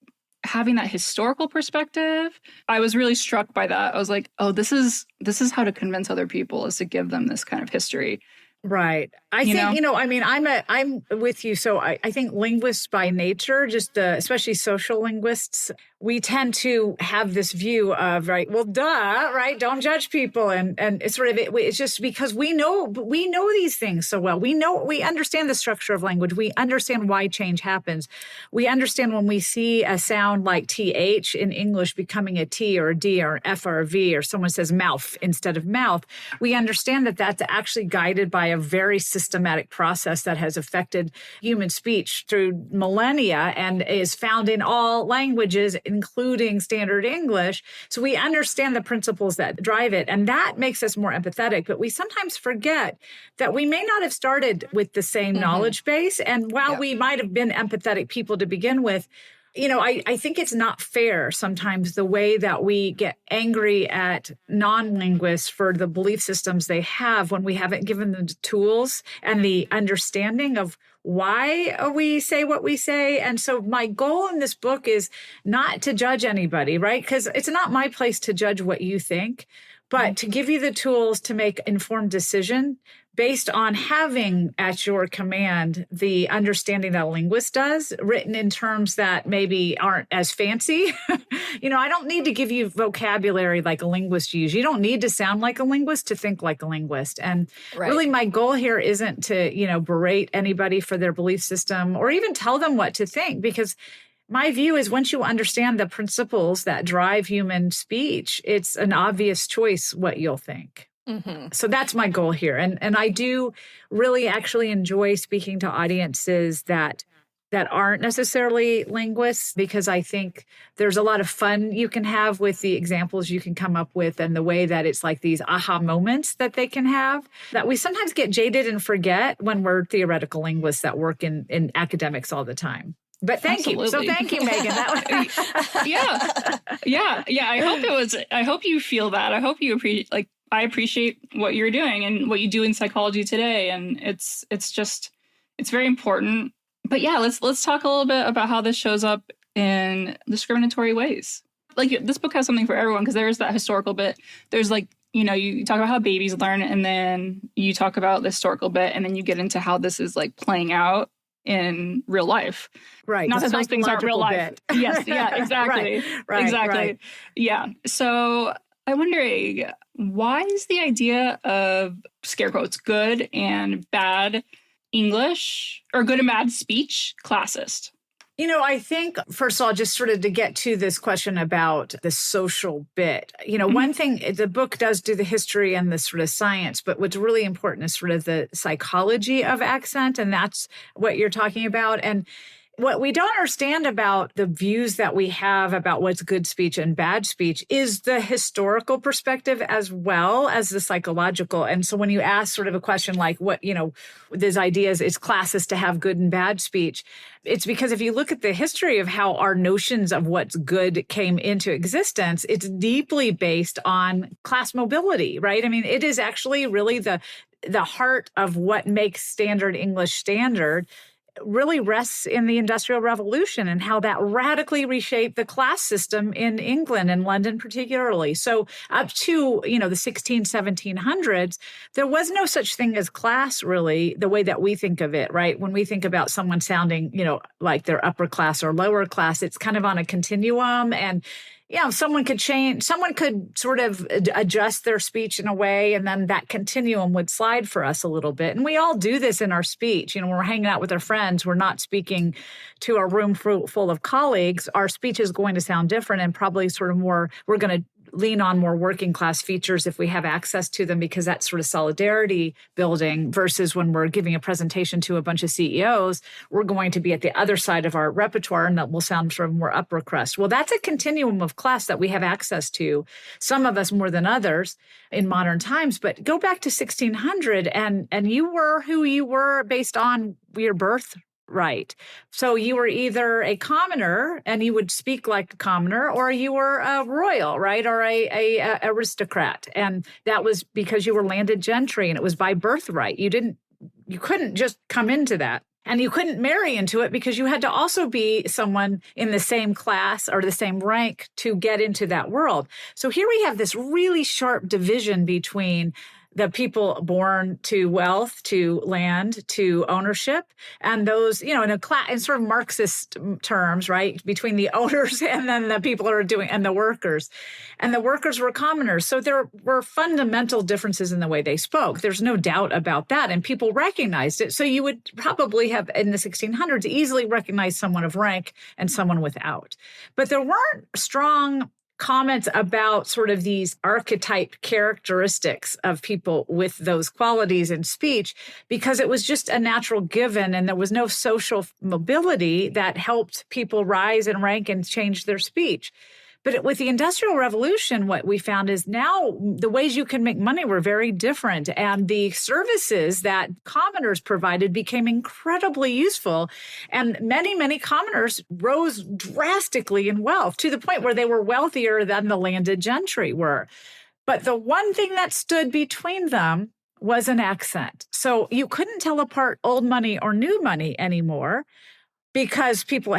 having that historical perspective. I was really struck by that. I was like, oh, this is how to convince other people, is to give them this kind of history. Right. I think, I mean, I'm with you. So I think linguists by nature, just especially social linguists, we tend to have this view of, right, well, duh, right, don't judge people. And it's sort of, it's just because we know these things so well. We understand the structure of language. We understand why change happens. We understand when we see a sound like TH in English becoming a T or a D or an F or a V, or someone says mouth instead of mouth, we understand that that's actually guided by a very systematic process that has affected human speech through millennia and is found in all languages, including standard English. So we understand the principles that drive it, and that makes us more empathetic. But we sometimes forget that we may not have started with the same knowledge base. And while we might have been empathetic people to begin with, I think it's not fair sometimes the way that we get angry at non-linguists for the belief systems they have when we haven't given them the tools and the understanding of why we say what we say. And so my goal in this book is not to judge anybody, right? Because it's not my place to judge what you think, but to give you the tools to make informed decision based on having at your command the understanding that a linguist does, written in terms that maybe aren't as fancy. I don't need to give you vocabulary like a linguist uses. You don't need to sound like a linguist to think like a linguist. And really my goal here isn't to, berate anybody for their belief system or even tell them what to think, because my view is once you understand the principles that drive human speech, it's an obvious choice what you'll think. Mm-hmm. So that's my goal here. And I do really actually enjoy speaking to audiences that aren't necessarily linguists, because I think there's a lot of fun you can have with the examples you can come up with and the way that it's like these aha moments that they can have that we sometimes get jaded and forget when we're theoretical linguists that work in academics all the time. But thank you. So thank you, Megan. Yeah. I hope you feel that. I hope you appreciate, I appreciate what you're doing and what you do in psychology today. And it's very important. But yeah, let's talk a little bit about how this shows up in discriminatory ways. Like, this book has something for everyone, because there's that historical bit. There's you talk about how babies learn, and then you talk about the historical bit, and then you get into how this is playing out in real life. Right. Not that those things aren't real life. Yes. Yeah, exactly. Right. Exactly. Right. Yeah. So I'm wondering, why is the idea of, scare quotes, good and bad English or good and bad speech classist? I think, first of all, just sort of to get to this question about the social bit, one thing, the book does do the history and the sort of science, but what's really important is sort of the psychology of accent. And that's what you're talking about. And what we don't understand about the views that we have about what's good speech and bad speech is the historical perspective as well as the psychological. And so when you ask sort of a question like what, this idea is classist to have good and bad speech, it's because if you look at the history of how our notions of what's good came into existence, it's deeply based on class mobility, right? I mean, it is actually really the heart of what makes standard English standard. really rests in the Industrial Revolution and how that radically reshaped the class system in England and London particularly. So up to, the 1700s, there was no such thing as class really, the way that we think of it, right? When we think about someone sounding, like they're upper class or lower class, it's kind of on a continuum. And someone could sort of adjust their speech in a way, and then that continuum would slide for us a little bit. And we all do this in our speech. When we're hanging out with our friends, we're not speaking to a room full of colleagues. Our speech is going to sound different and probably sort of more, we're going to lean on more working class features if we have access to them, because that's sort of solidarity building, versus when we're giving a presentation to a bunch of CEOs, we're going to be at the other side of our repertoire and that will sound sort of more upper crust. Well, that's a continuum of class that we have access to, some of us more than others in modern times. But go back to 1600 and you were who you were based on your birth. Right. So you were either a commoner and you would speak like a commoner, or you were a royal, right? Or a aristocrat. And that was because you were landed gentry and it was by birthright. You couldn't just come into that. And you couldn't marry into it because you had to also be someone in the same class or the same rank to get into that world. So here we have this really sharp division between the people born to wealth, to land, to ownership, and those, in sort of Marxist terms, right, between the owners and then the people who are doing, and the workers. And the workers were commoners. So there were fundamental differences in the way they spoke. There's no doubt about that. And people recognized it. So you would probably have, in the 1600s, easily recognized someone of rank and someone without. But there weren't strong comments about sort of these archetype characteristics of people with those qualities in speech, because it was just a natural given and there was no social mobility that helped people rise in rank and change their speech. But with the Industrial Revolution, what we found is now the ways you can make money were very different. And the services that commoners provided became incredibly useful. And many, many commoners rose drastically in wealth to the point where they were wealthier than the landed gentry were. But the one thing that stood between them was an accent. So you couldn't tell apart old money or new money anymore, because people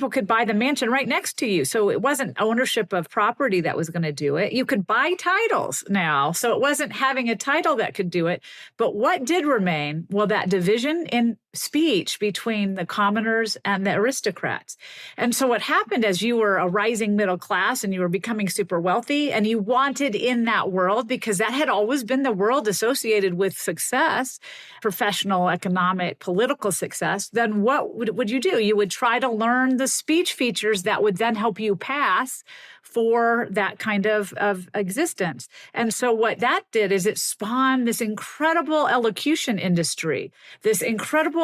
could buy the mansion right next to you. So it wasn't ownership of property that was going to do it. You could buy titles now. So it wasn't having a title that could do it. But what did remain? Well, that division in speech between the commoners and the aristocrats. And so what happened as you were a rising middle class and you were becoming super wealthy and you wanted in that world, because that had always been the world associated with success, professional, economic, political success, then what would you do? You would try to learn the speech features that would then help you pass for that kind of existence. And so what that did is it spawned this incredible elocution industry, this incredible,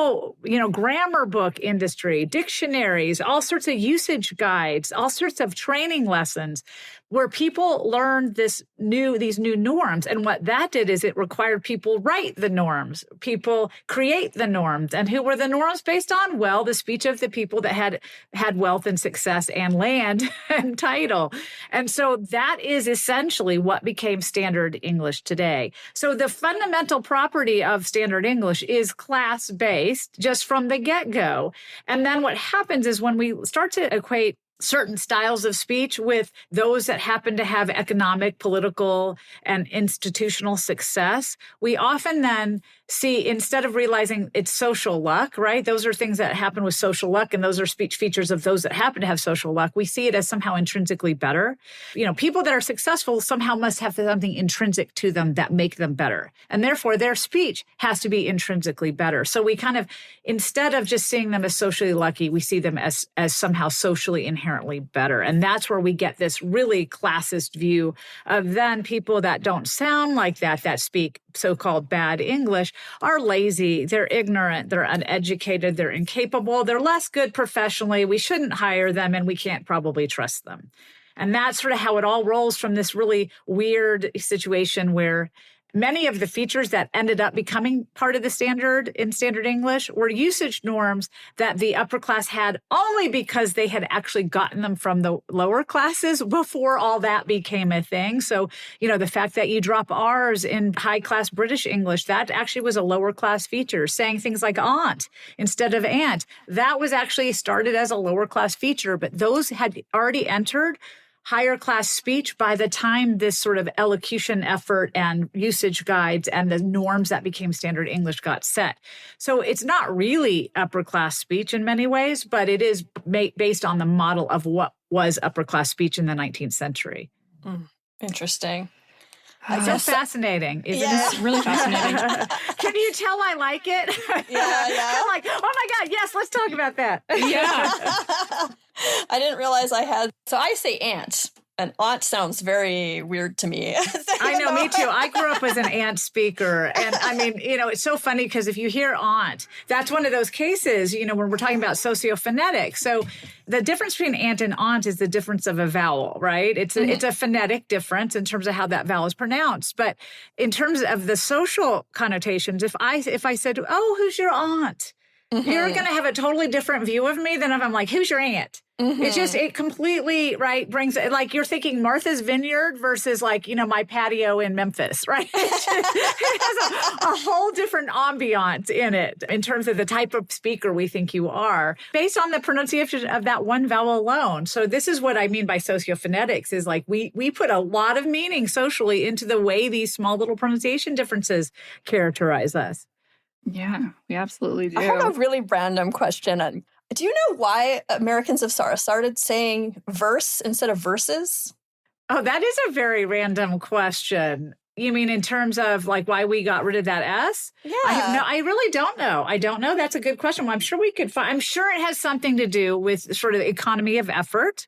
grammar book industry, dictionaries, all sorts of usage guides, all sorts of training lessons where people learned these new norms. And what that did is it required people write the norms, people create the norms. And who were the norms based on? Well, the speech of the people that had wealth and success and land and title. And so that is essentially what became standard English today. So the fundamental property of standard English is class-based just from the get-go. And then what happens is when we start to equate certain styles of speech with those that happen to have economic, political, and institutional success, we often then see, instead of realizing it's social luck, right? Those are things that happen with social luck, and those are speech features of those that happen to have social luck. We see it as somehow intrinsically better. People that are successful somehow must have something intrinsic to them that make them better. And therefore, their speech has to be intrinsically better. So we kind of, instead of just seeing them as socially lucky, we see them as somehow socially inherently better. And that's where we get this really classist view of then people that don't sound like that speak so-called bad English, are lazy, they're ignorant, they're uneducated, they're incapable, they're less good professionally, we shouldn't hire them, and we can't probably trust them. And that's sort of how it all rolls from this really weird situation where many of the features that ended up becoming part of the standard in standard English were usage norms that the upper class had only because they had actually gotten them from the lower classes before all that became a thing. So, the fact that you drop R's in high class British English, that actually was a lower class feature. Saying things like aunt instead of aunt, that was actually started as a lower class feature, but those had already entered higher class speech by the time this sort of elocution effort and usage guides and the norms that became standard English got set. So it's not really upper class speech in many ways, but it is based on the model of what was upper class speech in the 19th century. Interesting. So fascinating, isn't It's it? really fascinating. Can you tell I like it? Yeah. I'm like, oh my God, yes, let's talk about that. Yeah. I didn't realize I had. So I say aunt, and aunt sounds very weird to me. I know, me too. I grew up as an aunt speaker. And I mean, it's so funny because if you hear aunt, that's one of those cases, when we're talking about sociophonetics. So the difference between aunt and aunt is the difference of a vowel, right? It's a phonetic difference in terms of how that vowel is pronounced. But in terms of the social connotations, if I said, oh, who's your aunt? You're going to have a totally different view of me than if I'm like, who's your aunt? It completely, right, brings it, like you're thinking Martha's Vineyard versus like, my patio in Memphis, right? It has a whole different ambiance in it in terms of the type of speaker we think you are based on the pronunciation of that one vowel alone. So this is what I mean by sociophonetics is like we put a lot of meaning socially into the way these small little pronunciation differences characterize us. Yeah, we absolutely do. I have a really random question. Do you know why Americans have started saying verse instead of verses? Oh, that is a very random question. You mean in terms of like why we got rid of that S? Yeah. I really don't know. I don't know. That's a good question. Well, I'm sure we could find, I'm sure it has something to do with sort of the economy of effort,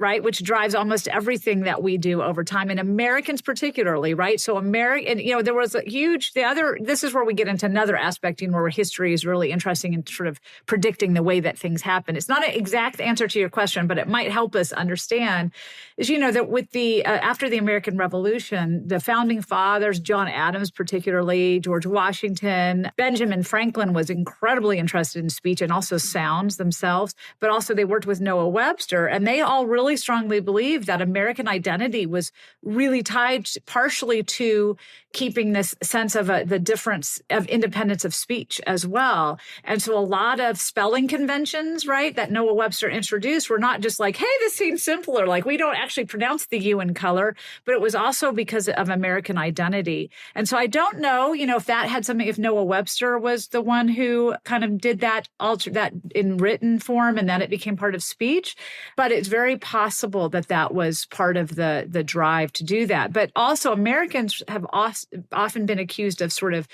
right? Which drives almost everything that we do over time, and Americans particularly, right? So there was a huge, this is where we get into another aspect, where history is really interesting in sort of predicting the way that things happen. It's not an exact answer to your question, but it might help us understand, is, that with after the American Revolution, the founding fathers, John Adams particularly, George Washington, Benjamin Franklin was incredibly interested in speech and also sounds themselves, but also they worked with Noah Webster, and they all really strongly believed that American identity was really tied partially to keeping this sense of the difference of independence of speech as well. And so a lot of spelling conventions, right, that Noah Webster introduced were not just like, hey, this seems simpler, like we don't actually pronounce the U in color, but it was also because of American identity. And so I don't know, if that had something, if Noah Webster was the one who kind of did that, alter that in written form, and then it became part of speech. But it's very possible that was part of the drive to do that. But also Americans have often been accused of sort of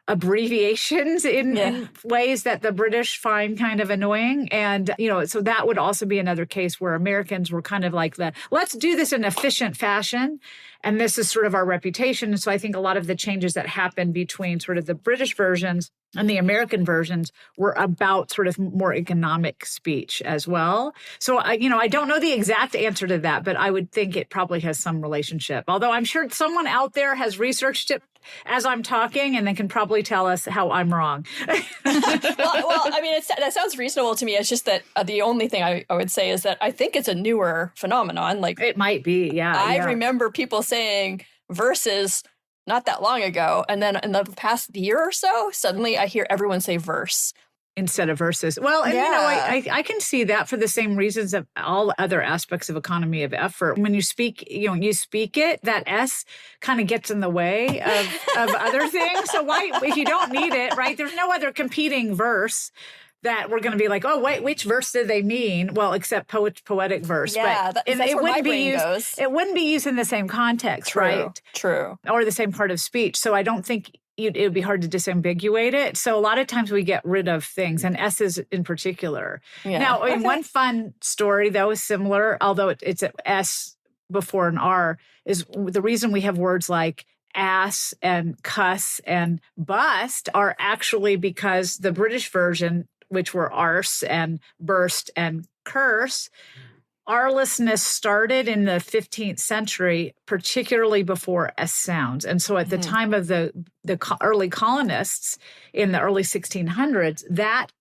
abbreviations in ways that the British find kind of annoying. And, so that would also be another case where Americans were kind of like let's do this in efficient fashion. And this is sort of our reputation. And so I think a lot of the changes that happened between sort of the British versions and the American versions were about sort of more economic speech as well. So, I don't know the exact answer to that, but I would think it probably has some relationship. Although I'm sure someone out there has researched it as I'm talking and then can probably tell us how I'm wrong. well, I mean, that sounds reasonable to me. It's just that the only thing I would say is that I think it's a newer phenomenon. Like it might be, yeah. I remember people saying verses not that long ago. And then in the past year or so, suddenly I hear everyone say verse instead of verses. Well, and I can see that for the same reasons of all other aspects of economy of effort. When you speak, you speak it, that S kind of gets in the way of other things. So why, if you don't need it, right? There's no other competing verse that we're going to be like, oh, wait, which verse did they mean? Well, except poetic verse. Yeah, but that's where my brain goes. It wouldn't be used in the same context, right? True. Or the same part of speech. So I don't think it would be hard to disambiguate it. So a lot of times we get rid of things, and S's in particular. Yeah. Now, one fun story, though, is similar, although it's an S before an R, is the reason we have words like ass and cuss and bust are actually because the British version, which were arse and burst and curse, R-lessness started in the 15th century, particularly before S sounds. And so at the time of the early colonists in the early 1600s, that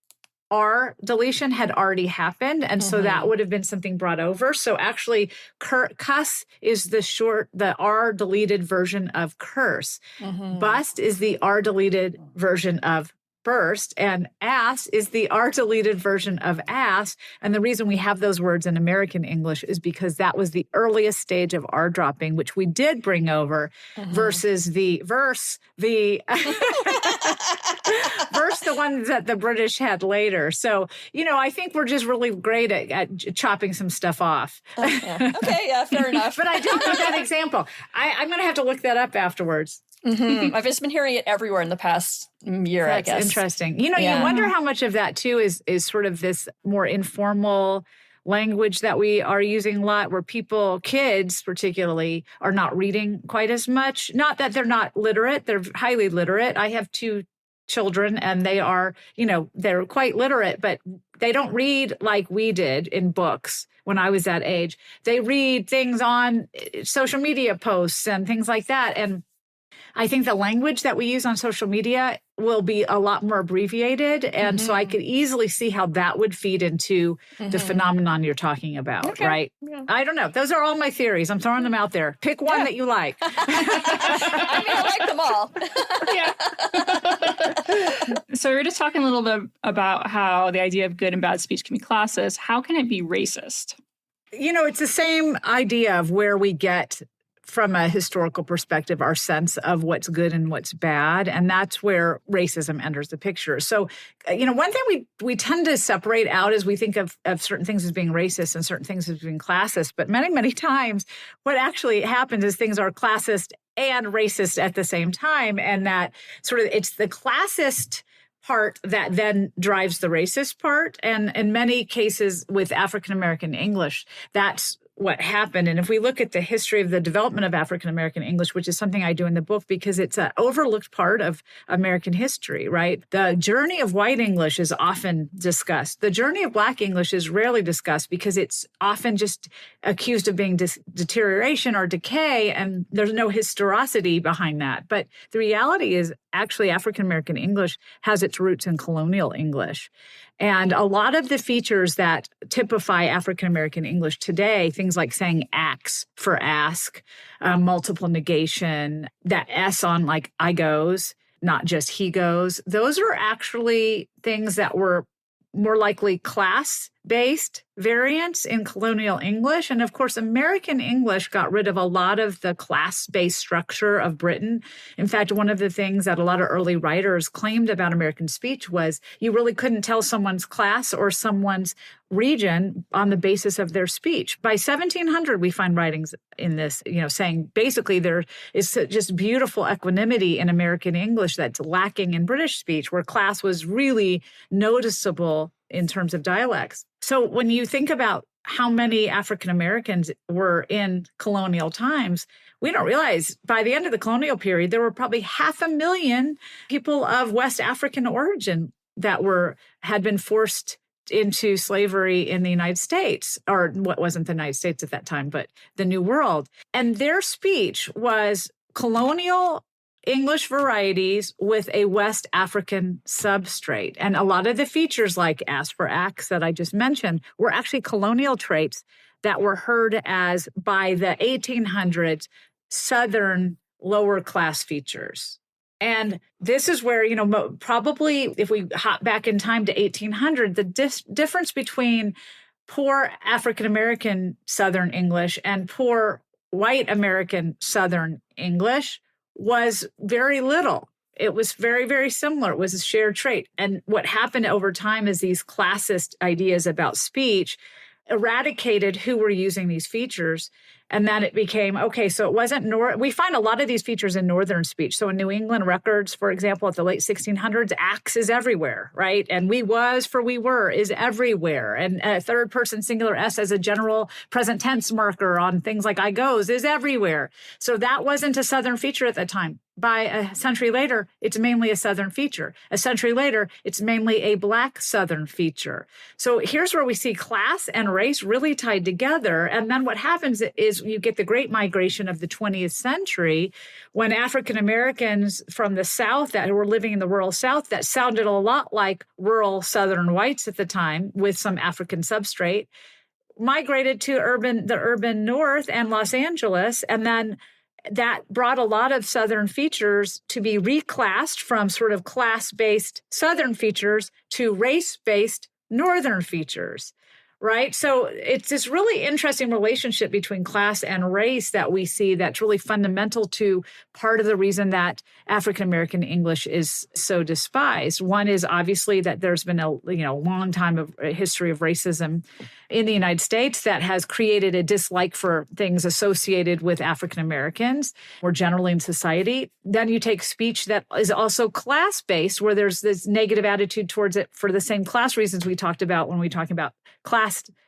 R deletion had already happened. And so that would have been something brought over. So actually, cuss is the R deleted version of curse. Bust is the R deleted version of burst, and ass is the R deleted version of ass. And the reason we have those words in American English is because that was the earliest stage of R dropping, which we did bring over, versus the verse, the ones that the British had later. So, I think we're just really great at chopping some stuff off. Okay, yeah, fair enough. But I don't know that example. I'm going to have to look that up afterwards. I've just been hearing it everywhere in the past year, I guess. That's interesting. You wonder how much of that, too, is sort of this more informal language that we are using a lot, where kids particularly, are not reading quite as much. Not that they're not literate. They're highly literate. I have 2 children, and they are, they're quite literate, but they don't read like we did in books when I was that age. They read things on social media posts and things like that. And I think the language that we use on social media will be a lot more abbreviated. And so I could easily see how that would feed into the phenomenon you're talking about, right? Yeah. I don't know. Those are all my theories. I'm throwing them out there. Pick one that you like. I like them all. So we're just talking a little bit about how the idea of good and bad speech can be classist. How can it be racist? It's the same idea of where we get, from a historical perspective, our sense of what's good and what's bad. And that's where racism enters the picture. So, one thing we tend to separate out is we think of certain things as being racist and certain things as being classist. But many, many times what actually happens is things are classist and racist at the same time. And that it's the classist part that then drives the racist part. And in many cases with African American English, that's what happened. And if we look at the history of the development of African American English, which is something I do in the book because it's an overlooked part of American history, right? The journey of white English is often discussed. The journey of Black English is rarely discussed because it's often just accused of being deterioration or decay, and there's no historicity behind that. But the reality is actually African American English has its roots in colonial English. And a lot of the features that typify African American English today, things like saying ax for ask, multiple negation, that S on like I goes, not just he goes, those are actually things that were more likely class-based variants in colonial English. And of course, American English got rid of a lot of the class-based structure of Britain. In fact, one of the things that a lot of early writers claimed about American speech was you really couldn't tell someone's class or someone's region on the basis of their speech. By 1700, we find writings in this, saying basically there is just beautiful equanimity in American English that's lacking in British speech, where class was really noticeable in terms of dialects. So when you think about how many African Americans were in colonial times, we don't realize by the end of the colonial period, there were probably 500,000 people of West African origin that had been forced into slavery in the United States, or what wasn't the United States at that time, but the New World. And their speech was colonial English varieties with a West African substrate. And a lot of the features like as for ax that I just mentioned were actually colonial traits that were heard as, by the 1800s, Southern lower class features. And this is where, probably if we hop back in time to 1800, the difference between poor African-American Southern English and poor white American Southern English was very little. It was very, very similar. It was a shared trait. And what happened over time is these classist ideas about speech eradicated who were using these features. And then it became, okay, so it wasn't, we find a lot of these features in Northern speech. So in New England records, for example, at the late 1600s, ax is everywhere, right? And we was for we were is everywhere. And third person singular S as a general present tense marker on things like I goes is everywhere. So that wasn't a Southern feature at the time. by a century later, it's mainly a Southern feature. A century later, it's mainly a Black Southern feature. So here's where we see class and race really tied together. And then what happens is you get the Great Migration of the 20th century when African Americans from the South that were living in the rural South that sounded a lot like rural Southern whites at the time with some African substrate migrated to the urban North and Los Angeles. And then that brought a lot of Southern features to be reclassed from sort of class-based Southern features to race-based Northern features, right? So it's this really interesting relationship between class and race that we see that's really fundamental to part of the reason that African-American English is so despised. One is obviously that there's been a long time of a history of racism in the United States that has created a dislike for things associated with African Americans or generally in society. Then you take speech that is also class-based, where there's this negative attitude towards it for the same class reasons we talked about when we talk about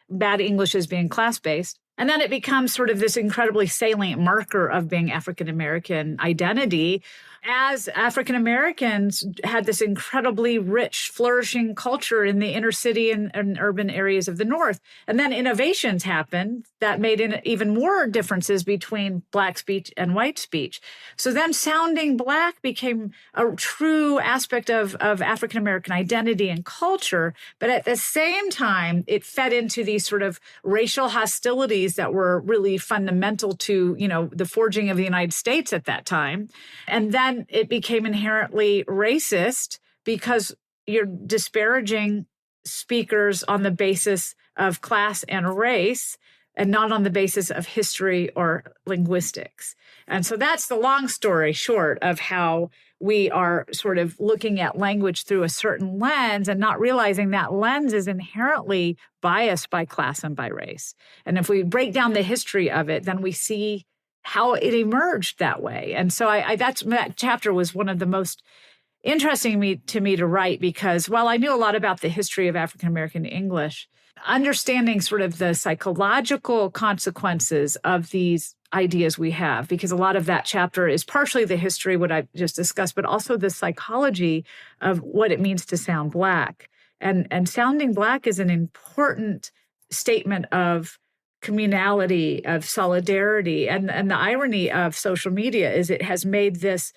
bad English as being class-based. And then it becomes sort of this incredibly salient marker of being African American identity, as African Americans had this incredibly rich, flourishing culture in the inner city and urban areas of the North. And then innovations happened that made even more differences between Black speech and white speech. So then sounding Black became a true aspect of African American identity and culture. But at the same time, it fed into these sort of racial hostilities that were really fundamental to, the forging of the United States at that time. And then it became inherently racist because you're disparaging speakers on the basis of class and race and not on the basis of history or linguistics. And so that's the long story short of how we are sort of looking at language through a certain lens and not realizing that lens is inherently biased by class and by race. And if we break down the history of it, then we see how it emerged that way. And so that chapter was one of the most interesting to me to write, because while I knew a lot about the history of African American English, understanding sort of the psychological consequences of these ideas we have, because a lot of that chapter is partially the history, what I just discussed, but also the psychology of what it means to sound Black. And sounding Black is an important statement of communality, of solidarity. And the irony of social media is it has made this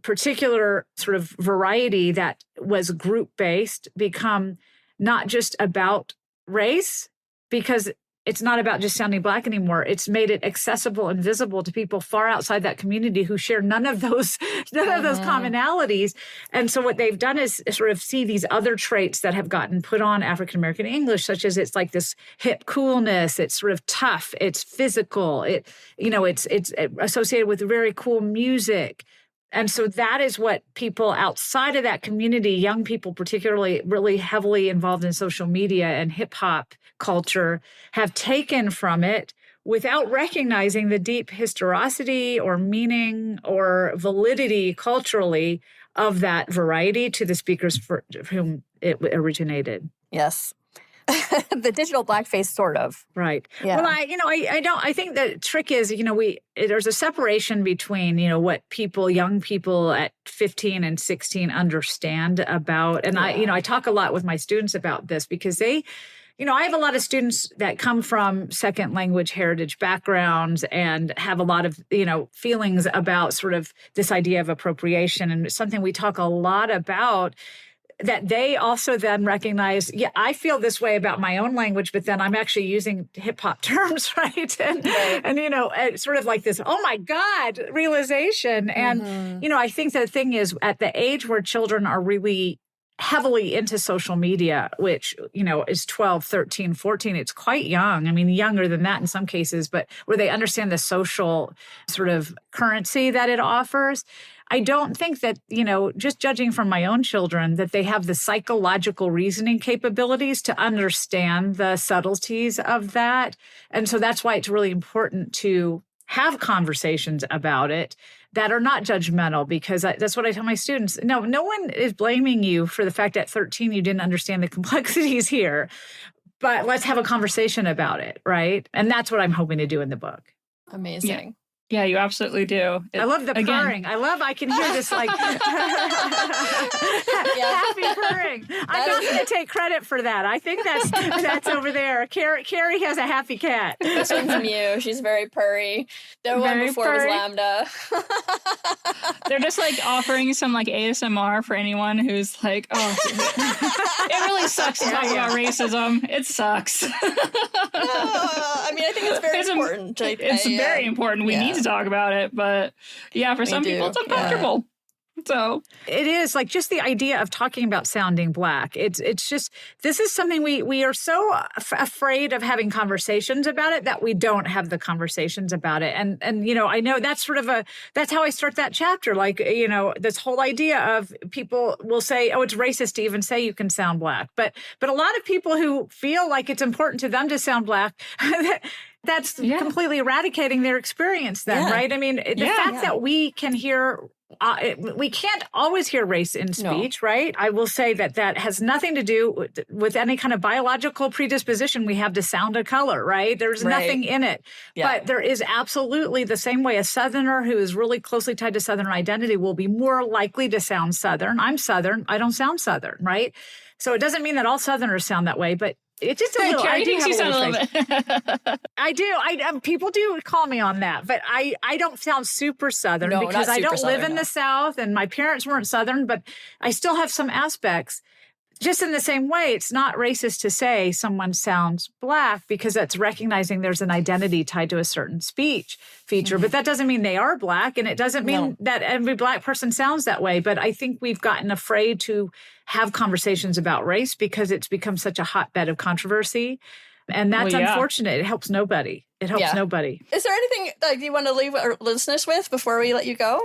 particular sort of variety that was group-based become not just about race, because it's not about just sounding Black anymore. It's made it accessible and visible to people far outside that community who share none of those commonalities. And so what they've done is sort of see these other traits that have gotten put on African American English, such as it's like this hip coolness, it's sort of tough, it's physical, it's associated with very cool music. And so that is what people outside of that community, young people particularly, really heavily involved in social media and hip hop culture, have taken from it without recognizing the deep historicity or meaning or validity culturally of that variety to the speakers for whom it originated. Yes. The digital blackface, sort of. Right. Yeah. Well, I think the trick is, there's a separation between, what young people at 15 and 16 understand about. And I talk a lot with my students about this because I have a lot of students that come from second language heritage backgrounds and have a lot of, feelings about sort of this idea of appropriation. And it's something we talk a lot about, that they also then recognize, I feel this way about my own language, but then I'm actually using hip hop terms, right? And it's sort of like this, oh my God, realization. And, I think the thing is, at the age where children are really heavily into social media, which, is 12, 13, 14, it's quite young. I mean, younger than that in some cases, but where they understand the social sort of currency that it offers. I don't think that, just judging from my own children, that they have the psychological reasoning capabilities to understand the subtleties of that. And so that's why it's really important to have conversations about it that are not judgmental, because that's what I tell my students. No one is blaming you for the fact at 13 you didn't understand the complexities here, but let's have a conversation about it, right? And that's what I'm hoping to do in the book. Amazing. Yeah, you absolutely do. I love the purring. I can hear this like happy purring. I'm not going to take credit for that. I think that's over there. Carrie has a happy cat. This one's Mew. She's very purry. The one before was Lambda. They're just like offering some like ASMR for anyone who's like, oh, it really sucks to talk about racism. It sucks. I mean, I think it's very important. It's very important. We need to talk about it, but yeah, for some people it's uncomfortable. So it is like just the idea of talking about sounding Black. It's just, this is something we are so afraid of having conversations about it that we don't have the conversations about it. And I know that's that's how I start that chapter. Like, this whole idea of people will say, oh, it's racist to even say you can sound Black. But a lot of people who feel like it's important to them to sound Black, that's completely eradicating their experience then, right? I mean, the fact that we can hear we can't always hear race in speech, right? I will say that has nothing to do with any kind of biological predisposition we have to sound a color, right? There's nothing in it. Yeah. But there is absolutely the same way a Southerner who is really closely tied to Southern identity will be more likely to sound Southern. I'm Southern. I don't sound Southern, right? So it doesn't mean that all Southerners sound that way, but it's just a little. I think you sound a little bit. I do. People do call me on that, but I don't sound super Southern because I don't live in the South, and my parents weren't Southern, but I still have some aspects. Just in the same way, it's not racist to say someone sounds Black because that's recognizing there's an identity tied to a certain speech feature. But that doesn't mean they are Black, and it doesn't mean that every Black person sounds that way. But I think we've gotten afraid to have conversations about race because it's become such a hotbed of controversy. And that's unfortunate. It helps nobody. Nobody. Is there anything like you want to leave our listeners with before we let you go?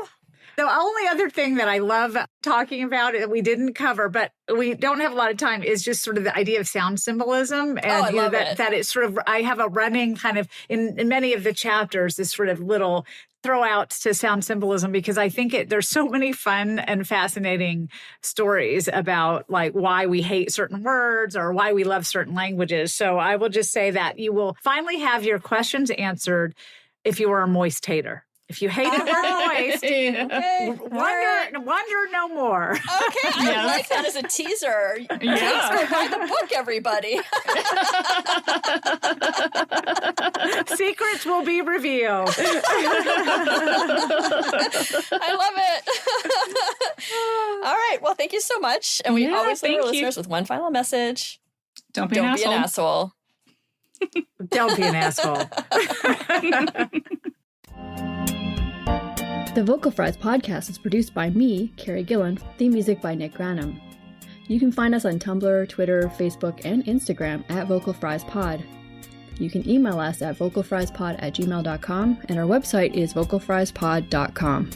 The only other thing that I love talking about that we didn't cover, but we don't have a lot of time, is just sort of the idea of sound symbolism. And that it's sort of, I have a running kind of in many of the chapters, this sort of little throwouts to sound symbolism, because I think there's so many fun and fascinating stories about like why we hate certain words or why we love certain languages. So I will just say that you will finally have your questions answered if you are a moist hater. If you hate it, we're moist. Wonder no more. Okay, I like that as a teaser. Please go buy the book, everybody. Secrets will be revealed. I love it. All right. Well, thank you so much. And we always leave our listeners with one final message. Don't be an asshole. Don't be an asshole. The Vocal Fries podcast is produced by me, Carrie Gillen, theme music by Nick Granum. You can find us on Tumblr, Twitter, Facebook, and Instagram at Vocal Fries Pod. You can email us at vocalfriespod@gmail.com, and our website is vocalfriespod.com.